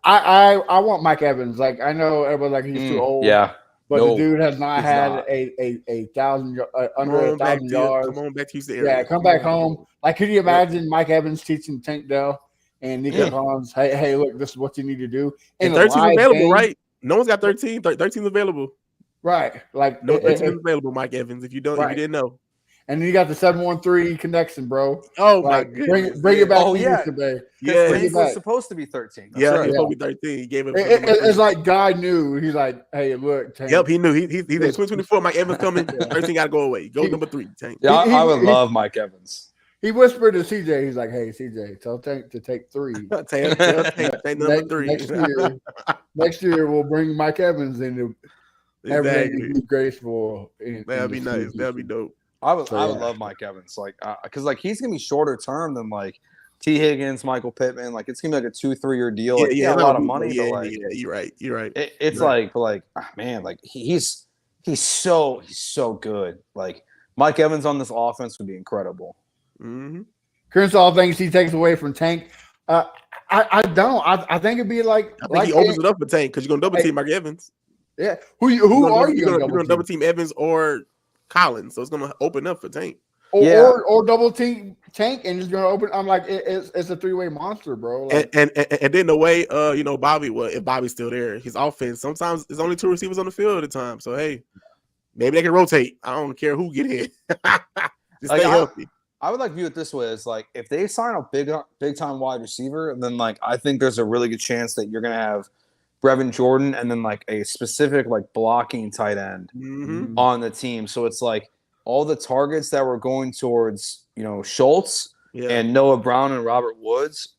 Speaker 1: I want Mike Evans. Like, I know everyone's like, he's too old.
Speaker 3: Yeah.
Speaker 1: But the dude has not had a 1,000 under 1,000 yards.
Speaker 2: Come on back to Houston area.
Speaker 1: Yeah, come back home. Like, could you imagine Mike Evans teaching Tank Dell and Nico Collins, hey, look, this is what you need to do.
Speaker 2: And 13 available, right? No one's got 13. 13's available.
Speaker 1: Right. Like,
Speaker 2: no 13 available, Mike Evans, if you didn't know.
Speaker 1: And then you got the 713 connection, bro.
Speaker 2: Oh
Speaker 1: like,
Speaker 2: my goodness!
Speaker 1: Bring it back
Speaker 3: Oh,
Speaker 1: to
Speaker 3: yeah.
Speaker 1: yesterday.
Speaker 3: Because
Speaker 2: Yeah,
Speaker 3: Tank was supposed to be 13. That's right.
Speaker 2: he's supposed to be 13. He gave it.
Speaker 1: It's like Guy knew. He's like, hey, look, Tank.
Speaker 2: Yep, he knew. He's in 2024. Mike Evans coming. 13 got to go away. Go number 3, Tank.
Speaker 3: Yeah, I would love Mike Evans.
Speaker 1: He whispered to CJ. He's like, hey, CJ, tell Tank to take 3.
Speaker 2: Tank number 3.
Speaker 1: Next year, we'll bring Mike Evans into everything
Speaker 2: Exactly.
Speaker 1: to be graceful.
Speaker 2: That'd be nice. That'd be dope.
Speaker 3: I would love Mike Evans, like, because like he's gonna be shorter term than like T. Higgins, Michael Pittman. Like it's gonna be like a 2-3 year deal. Like, a lot of money, but like,
Speaker 2: you're right.
Speaker 3: It's like, but like, man, like he's so good. Like Mike Evans on this offense would be incredible.
Speaker 2: Mm-hmm.
Speaker 1: Crenshaw thinks he takes away from Tank. I don't. I think it'd be like
Speaker 2: I think he opens it up for Tank because you're gonna double team Mike Evans.
Speaker 1: Yeah. Who are you
Speaker 2: gonna double team Evans or Collins? So it's gonna open up for Tank.
Speaker 1: Or double team Tank and it's gonna open. I'm like, it's a 3-way monster, bro. Like,
Speaker 2: and then the way Bobby, well, if Bobby's still there, his offense sometimes there's only 2 receivers on the field at a time. So hey, maybe they can rotate. I don't care who get in. Just stay healthy.
Speaker 3: I would like view it this way: is like if they sign a big time wide receiver, then like I think there's a really good chance that you're gonna have Brevin Jordan and then like a specific like blocking tight end on the team. So it's like all the targets that were going towards, Schultz and Noah Brown and Robert Woods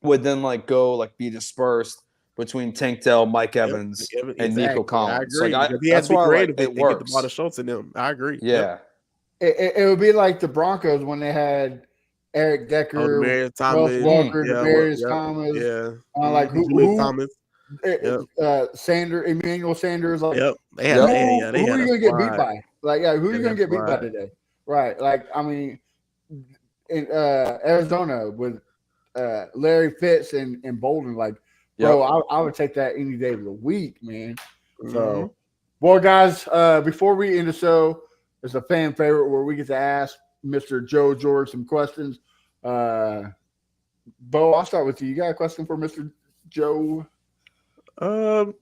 Speaker 3: would then like go like be dispersed between Tank Dell, Mike Evans, and Nico Collins.
Speaker 2: I agree.
Speaker 3: Like,
Speaker 2: he has
Speaker 3: that's
Speaker 2: to be
Speaker 3: why
Speaker 2: creative
Speaker 3: it
Speaker 2: and get the ball to Schultz in them. I agree.
Speaker 3: Yeah.
Speaker 1: It would be like the Broncos when they had Eric Decker,
Speaker 2: Demarius Thomas,
Speaker 1: Walker, Demarius Thomas. Like who
Speaker 2: Thomas.
Speaker 1: Emmanuel Sanders. Like,
Speaker 2: they had.
Speaker 1: Who are you gonna get beat by? Like, who are you gonna get beat by today? Right. Like, I mean, in Arizona with Larry Fitz and Bolden, like, bro, I would take that any day of the week, man. So, well, guys, before we end the show, there's a fan favorite where we get to ask Mr. Joe George some questions. Bo, I'll start with you. You got a question for Mr. Joe?
Speaker 2: Let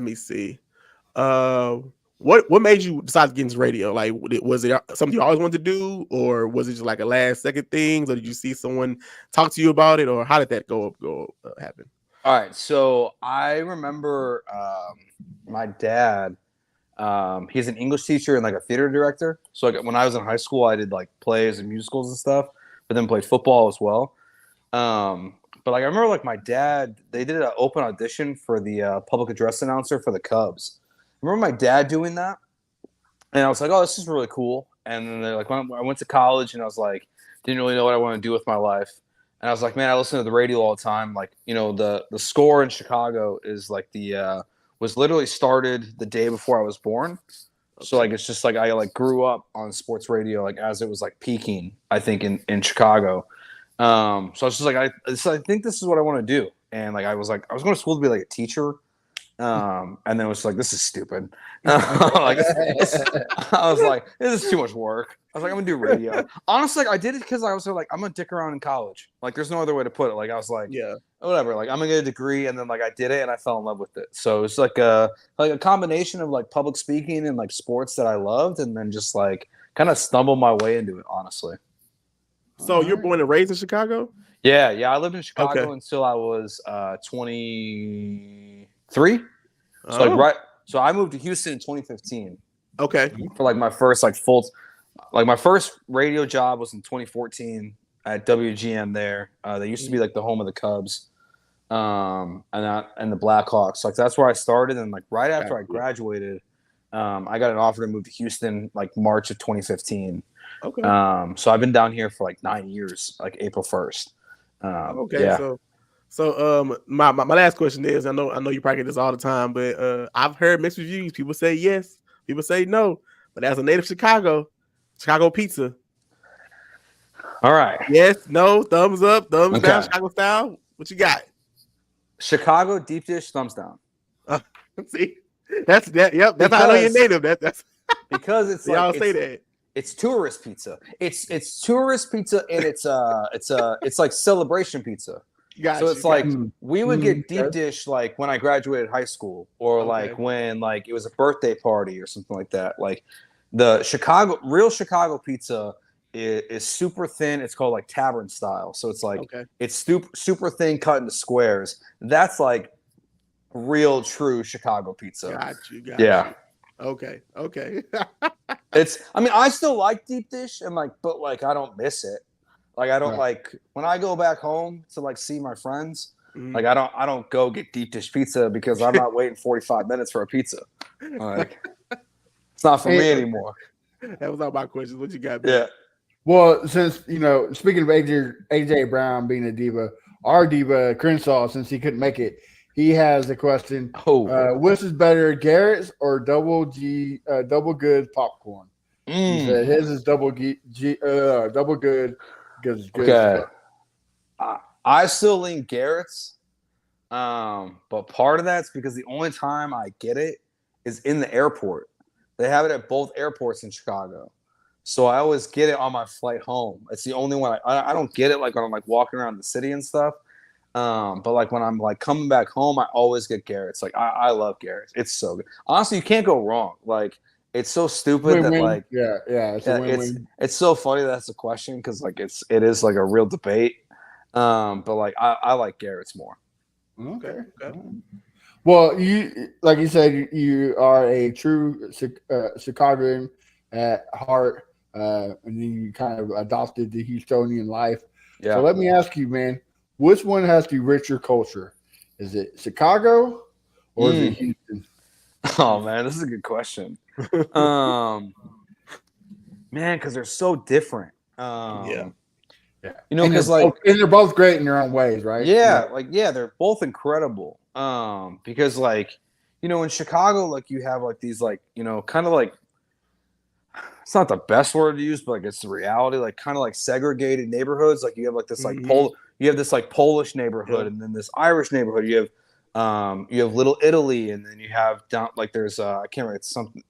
Speaker 2: me see. What made you decide to get into radio? Like, was it something you always wanted to do, or was it just like a last second thing, or did you see someone talk to you about it, or how did that happen?
Speaker 3: All right, so I remember my dad. He's an English teacher and like a theater director. So like when I was in high school, I did like plays and musicals and stuff, but then played football as well. But like I remember like my dad, they did an open audition for the public address announcer for the Cubs. I remember my dad doing that, and I was like, "Oh, this is really cool." And then they're like, when I went to college, and I was like, didn't really know what I wanted to do with my life. And I was like, man, I listen to the radio all the time. Like, the score in Chicago is like was literally started the day before I was born. Okay. So like it's just like I like grew up on sports radio like as it was like peaking, I think in Chicago. So I was just like I think this is what I want to do. And like I was going to school to be like a teacher. And then it was like, this is stupid. I was like, this is too much work. I was like, I'm gonna do radio. Honestly, like, I did it because I was like, I'm gonna dick around in college. Like, there's no other way to put it. Like, I was like, whatever. Like, I'm gonna get a degree, and then like I did it, and I fell in love with it. So it's like a combination of like public speaking and like sports that I loved, and then just like kind of stumbled my way into it. Honestly.
Speaker 2: So you're born and raised in Chicago?
Speaker 3: Yeah. I lived in Chicago until I was 23. So So I moved to Houston in 2015.
Speaker 2: Okay.
Speaker 3: For like my first my first radio job was in 2014 at WGN there. They used to be like the home of the Cubs, and the Blackhawks. Like that's where I started. And like right after I graduated, I got an offer to move to Houston like March of 2015. Okay. So I've been down here for like 9 years, like April 1st.
Speaker 2: So my last question is, I know you probably get this all the time, but I've heard mixed reviews. People say yes, people say no. But as a native Chicago pizza.
Speaker 3: All right.
Speaker 2: Yes, no, thumbs up, thumbs down, Chicago style. What you got?
Speaker 3: Chicago deep dish, thumbs down.
Speaker 2: See, that's that. Yep, that's how I know you're native. That's
Speaker 3: because it's
Speaker 2: like y'all say that.
Speaker 3: It's tourist pizza. It's tourist pizza, and it's like celebration pizza. So it's like we would get deep dish like when I graduated high school, or like when like it was a birthday party or something like that. Like The real Chicago pizza is super thin. It's called like tavern style. So it's like it's super thin, cut into squares. That's like real true Chicago pizza.
Speaker 2: Got you.
Speaker 3: Yeah.
Speaker 2: Okay.
Speaker 3: I mean, I still like deep dish and but I don't miss it. Like I don't when I go back home to like see my friends, like I don't go get deep dish pizza because I'm not waiting 45 minutes for a pizza. Like it's not for me anymore.
Speaker 2: That was all my questions. What you got?
Speaker 3: Yeah.
Speaker 1: Well, since speaking of AJ Brown being a diva, our diva Crenshaw, since he couldn't make it, he has a question. Which is better, Garrett's or Double Good popcorn? He said his is double good because it's good.
Speaker 3: Okay. I still lean Garrett's, but part of that's because the only time I get it is in the airport. They have it at both airports in Chicago. So I always get it on my flight home. It's the only one I don't get it like when I'm like walking around the city and stuff. But like when I'm like coming back home, I always get Garrett's. Like I love Garrett's. It's so good. Honestly, you can't go wrong. Like it's so stupid that like it's so funny that's a question because like it is like a real debate. But like I like Garrett's more.
Speaker 1: Okay. Well, you like you said, you are a true Chicagoan at heart, and then you kind of adopted the Houstonian life. Yeah. So let me ask you, man, which one has the richer culture? Is it Chicago or is it Houston?
Speaker 3: Oh man, this is a good question. Man, because they're so different.
Speaker 1: Yeah.
Speaker 3: Because
Speaker 1: and they're both great in their own ways, right?
Speaker 3: Yeah, they're both incredible. Because in Chicago, like you have like these like kind of like it's not the best word to use, but like it's the reality, like kind of like segregated neighborhoods. Like you have like this like you have this like Polish neighborhood and then this Irish neighborhood. You have Little Italy, and then you have down like there's I can't remember, it's something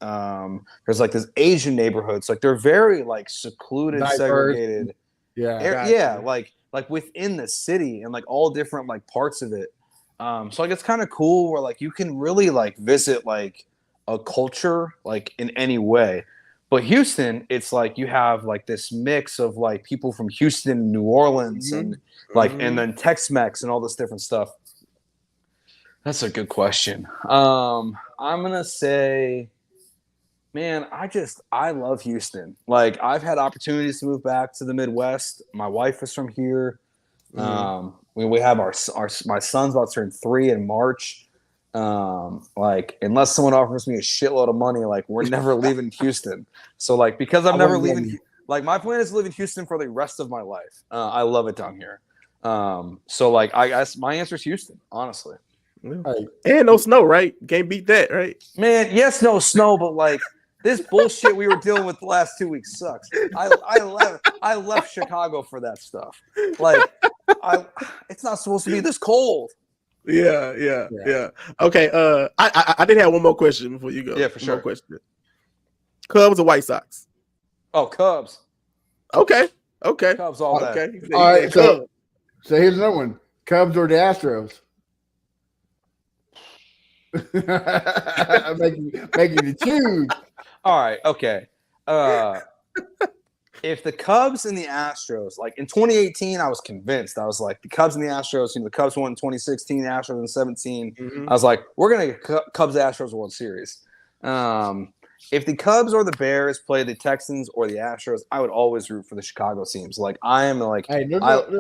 Speaker 3: there's like this Asian neighborhood. So like they're very like secluded, diverse, segregated. Like within the city and like all different like parts of it. So like it's kind of cool where like you can really like visit like a culture like in any way. But Houston, it's like you have like this mix of like people from Houston, New Orleans, and like and then Tex-Mex and all this different stuff. That's a good question. I'm gonna say, man, I love Houston. Like I've had opportunities to move back to the Midwest. My wife is from here. We have my son's about to turn 3 in March. Like unless someone offers me a shitload of money, like we're never leaving Houston. So like because I'm never leaving, like my plan is to live in Houston for the rest of my life. I love it down here. So like I guess my answer is Houston, honestly.
Speaker 2: And no snow, right? Can't beat that, right?
Speaker 3: Man, yes, no snow, but like this bullshit we were dealing with the last 2 weeks sucks. I left Chicago for that stuff. Like it's not supposed to be this cold.
Speaker 2: Yeah. Okay. I did have one more question before you go.
Speaker 3: Yeah, for sure.
Speaker 2: One more question. Cubs or White Sox?
Speaker 3: Oh, Cubs.
Speaker 2: Okay.
Speaker 3: Cubs all day.
Speaker 2: Okay.
Speaker 1: All right. So here's another one: Cubs or the Astros? making you choose.
Speaker 3: All right. Okay. If the Cubs and the Astros, like in 2018, I was convinced. I was like, the Cubs and the Astros, the Cubs won in 2016, the Astros in 17. I was like, we're going to get Cubs-Astros World Series. If the Cubs or the Bears play the Texans or the Astros, I would always root for the Chicago teams. Like, I am like, I love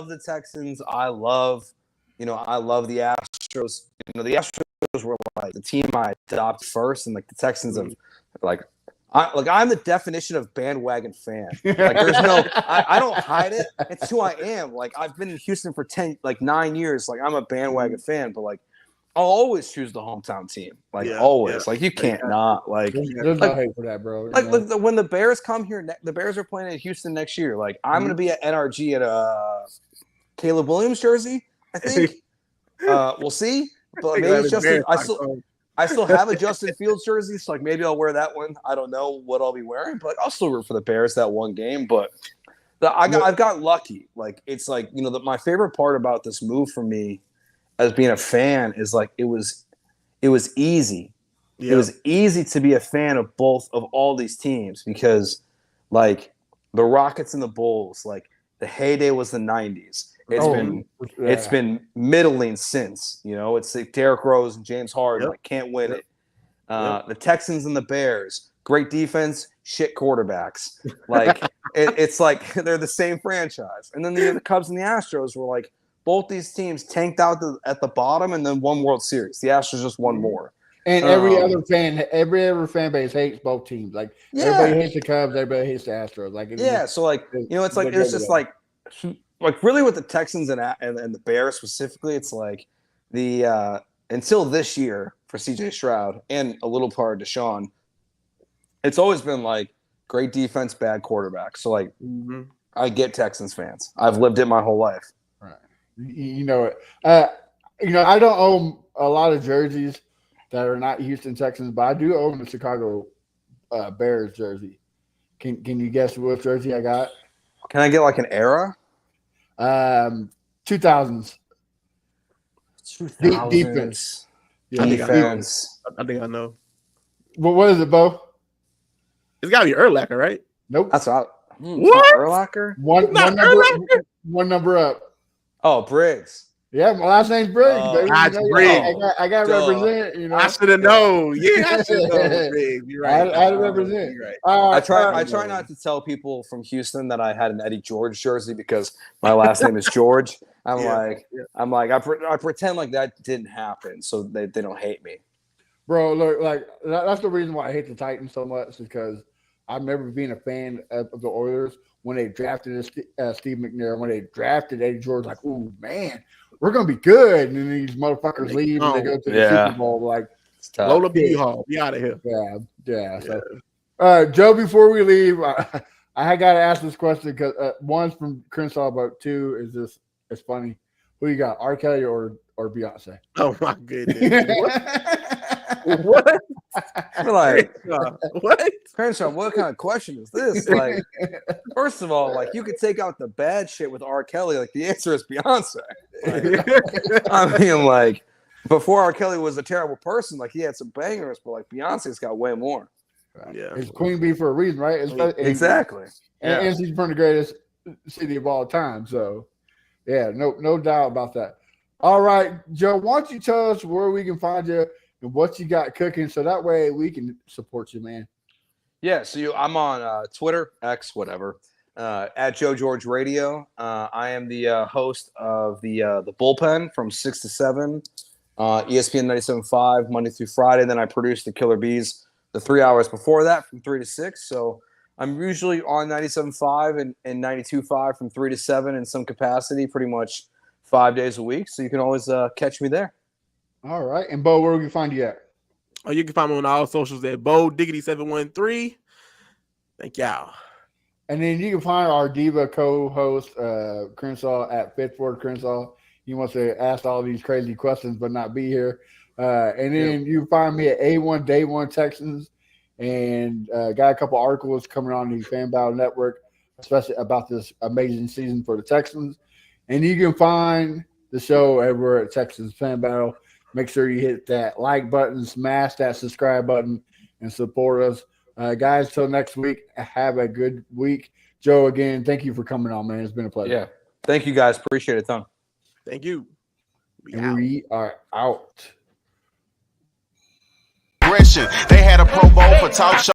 Speaker 3: the Texans. I love the Astros. The Astros were like the team I adopted first, and like the Texans have like. I'm the definition of bandwagon fan. Like there's no, I don't hide it. It's who I am. Like I've been in Houston for 9 years. Like I'm a bandwagon fan, but like I'll always choose the hometown team. Like always. Yeah. Like you can't not. Like
Speaker 1: there's no hate for that, bro.
Speaker 3: Like when the Bears come here, the Bears are playing in Houston next year. Like I'm gonna be at NRG at a Caleb Williams jersey. I think. We'll see. But maybe it's just I still have a Justin Fields jersey, so like maybe I'll wear that one. I don't know what I'll be wearing, but I'll still root for the Bears that one game. But I've got lucky. Like it's like my favorite part about this move for me as being a fan is like it was easy. it was easy to be a fan of both of all these teams because, like, the Rockets and the Bulls, like the heyday was the '90s. It's been middling since. You know, it's like Derrick Rose and James Harden like can't win it. The Texans and the Bears, great defense, shit quarterbacks. Like it's like they're the same franchise. And then the Cubs and the Astros were like both these teams tanked out at the bottom and then won World Series. The Astros just won more.
Speaker 1: And every other fan base hates both teams. Like everybody hates the Cubs, everybody hates the Astros. Like
Speaker 3: so like it's like it's just like really with the Texans and the Bears specifically, it's like the until this year for CJ Stroud and a little part of Deshaun, it's always been like great defense, bad quarterback. So like I get Texans fans. I've lived it my whole life.
Speaker 1: Right. You know it. I don't own a lot of jerseys that are not Houston Texans, but I do own the Chicago Bears jersey. Can you guess what jersey I got?
Speaker 3: Can I get like an era?
Speaker 1: 2000s. Defense.
Speaker 2: Yeah,
Speaker 3: defense.
Speaker 2: I think I know.
Speaker 1: What is it, Bo?
Speaker 2: It's got to be Urlacher, right?
Speaker 1: Nope.
Speaker 3: That's what?
Speaker 2: What?
Speaker 3: Urlacher?
Speaker 1: One number up.
Speaker 3: Oh, Briggs.
Speaker 1: Yeah, my last name's Briggs. Baby.
Speaker 2: Briggs.
Speaker 1: I got to represent. You know,
Speaker 2: I should have known. Yeah, I should have known. Briggs. You're right.
Speaker 1: I had to represent.
Speaker 2: You're right.
Speaker 3: I try not to tell people from Houston that I had an Eddie George jersey because my last name is George. I pretend like that didn't happen so they don't hate me.
Speaker 1: Bro, look, like that's the reason why I hate the Titans so much, because I remember being a fan of the Oilers when they drafted Steve McNair, when they drafted Eddie George. Like, ooh, man, we're gonna be good, and then these motherfuckers leave and they go to the Super Bowl. Like,
Speaker 2: Lola B. Hall, be out of here.
Speaker 1: Yeah. So, Joe, before we leave, I got to ask this question because one's from Crenshaw, but two is just it's funny. Who you got, R. Kelly or Beyonce?
Speaker 2: Oh my goodness. What?
Speaker 3: Like,
Speaker 2: what?
Speaker 3: Crenshaw, what kind of question is this? Like, first of all, like you could take out the bad shit with R. Kelly. Like the answer is Beyonce. Like, I mean, like before R. Kelly was a terrible person, like he had some bangers, but like Beyonce's got way more.
Speaker 1: Right. Yeah, it's Queen Bee for a reason, right?
Speaker 3: Exactly.
Speaker 1: And she's from the greatest city of all time. So, yeah, no doubt about that. All right, Joe, why don't you tell us where we can find you and what you got cooking, so that way we can support you, man.
Speaker 3: Yeah, so I'm on Twitter, X, whatever, at Joe George Radio. I am the host of the Bullpen from 6 to 7, ESPN 97.5 Monday through Friday. Then I produce the Killer Bees the 3 hours before that from 3 to 6. So I'm usually on 97.5 and 92.5 from 3 to 7 in some capacity, pretty much 5 days a week. So you can always catch me there.
Speaker 1: All right. And Bo, where we can find you at?
Speaker 2: Oh, you can find me on all socials at Bo Diggity713. Thank y'all. And
Speaker 1: then you can find our Diva co-host, Crenshaw, at Fitford Crenshaw. He wants to ask all these crazy questions but not be here. And then you find me at A1 Day One Texans, and got a couple articles coming on the Fan Battle Network, especially about this amazing season for the Texans. And you can find the show everywhere at Texans Fan Battle. Make sure you hit that like button, smash that subscribe button, and support us. Guys, till next week, have a good week. Joe, again, thank you for coming on, man. It's been a pleasure.
Speaker 3: Yeah. Thank you, guys. Appreciate it, Tom.
Speaker 2: Thank you.
Speaker 1: We are out.
Speaker 4: They had a Pro Bowl for talk show.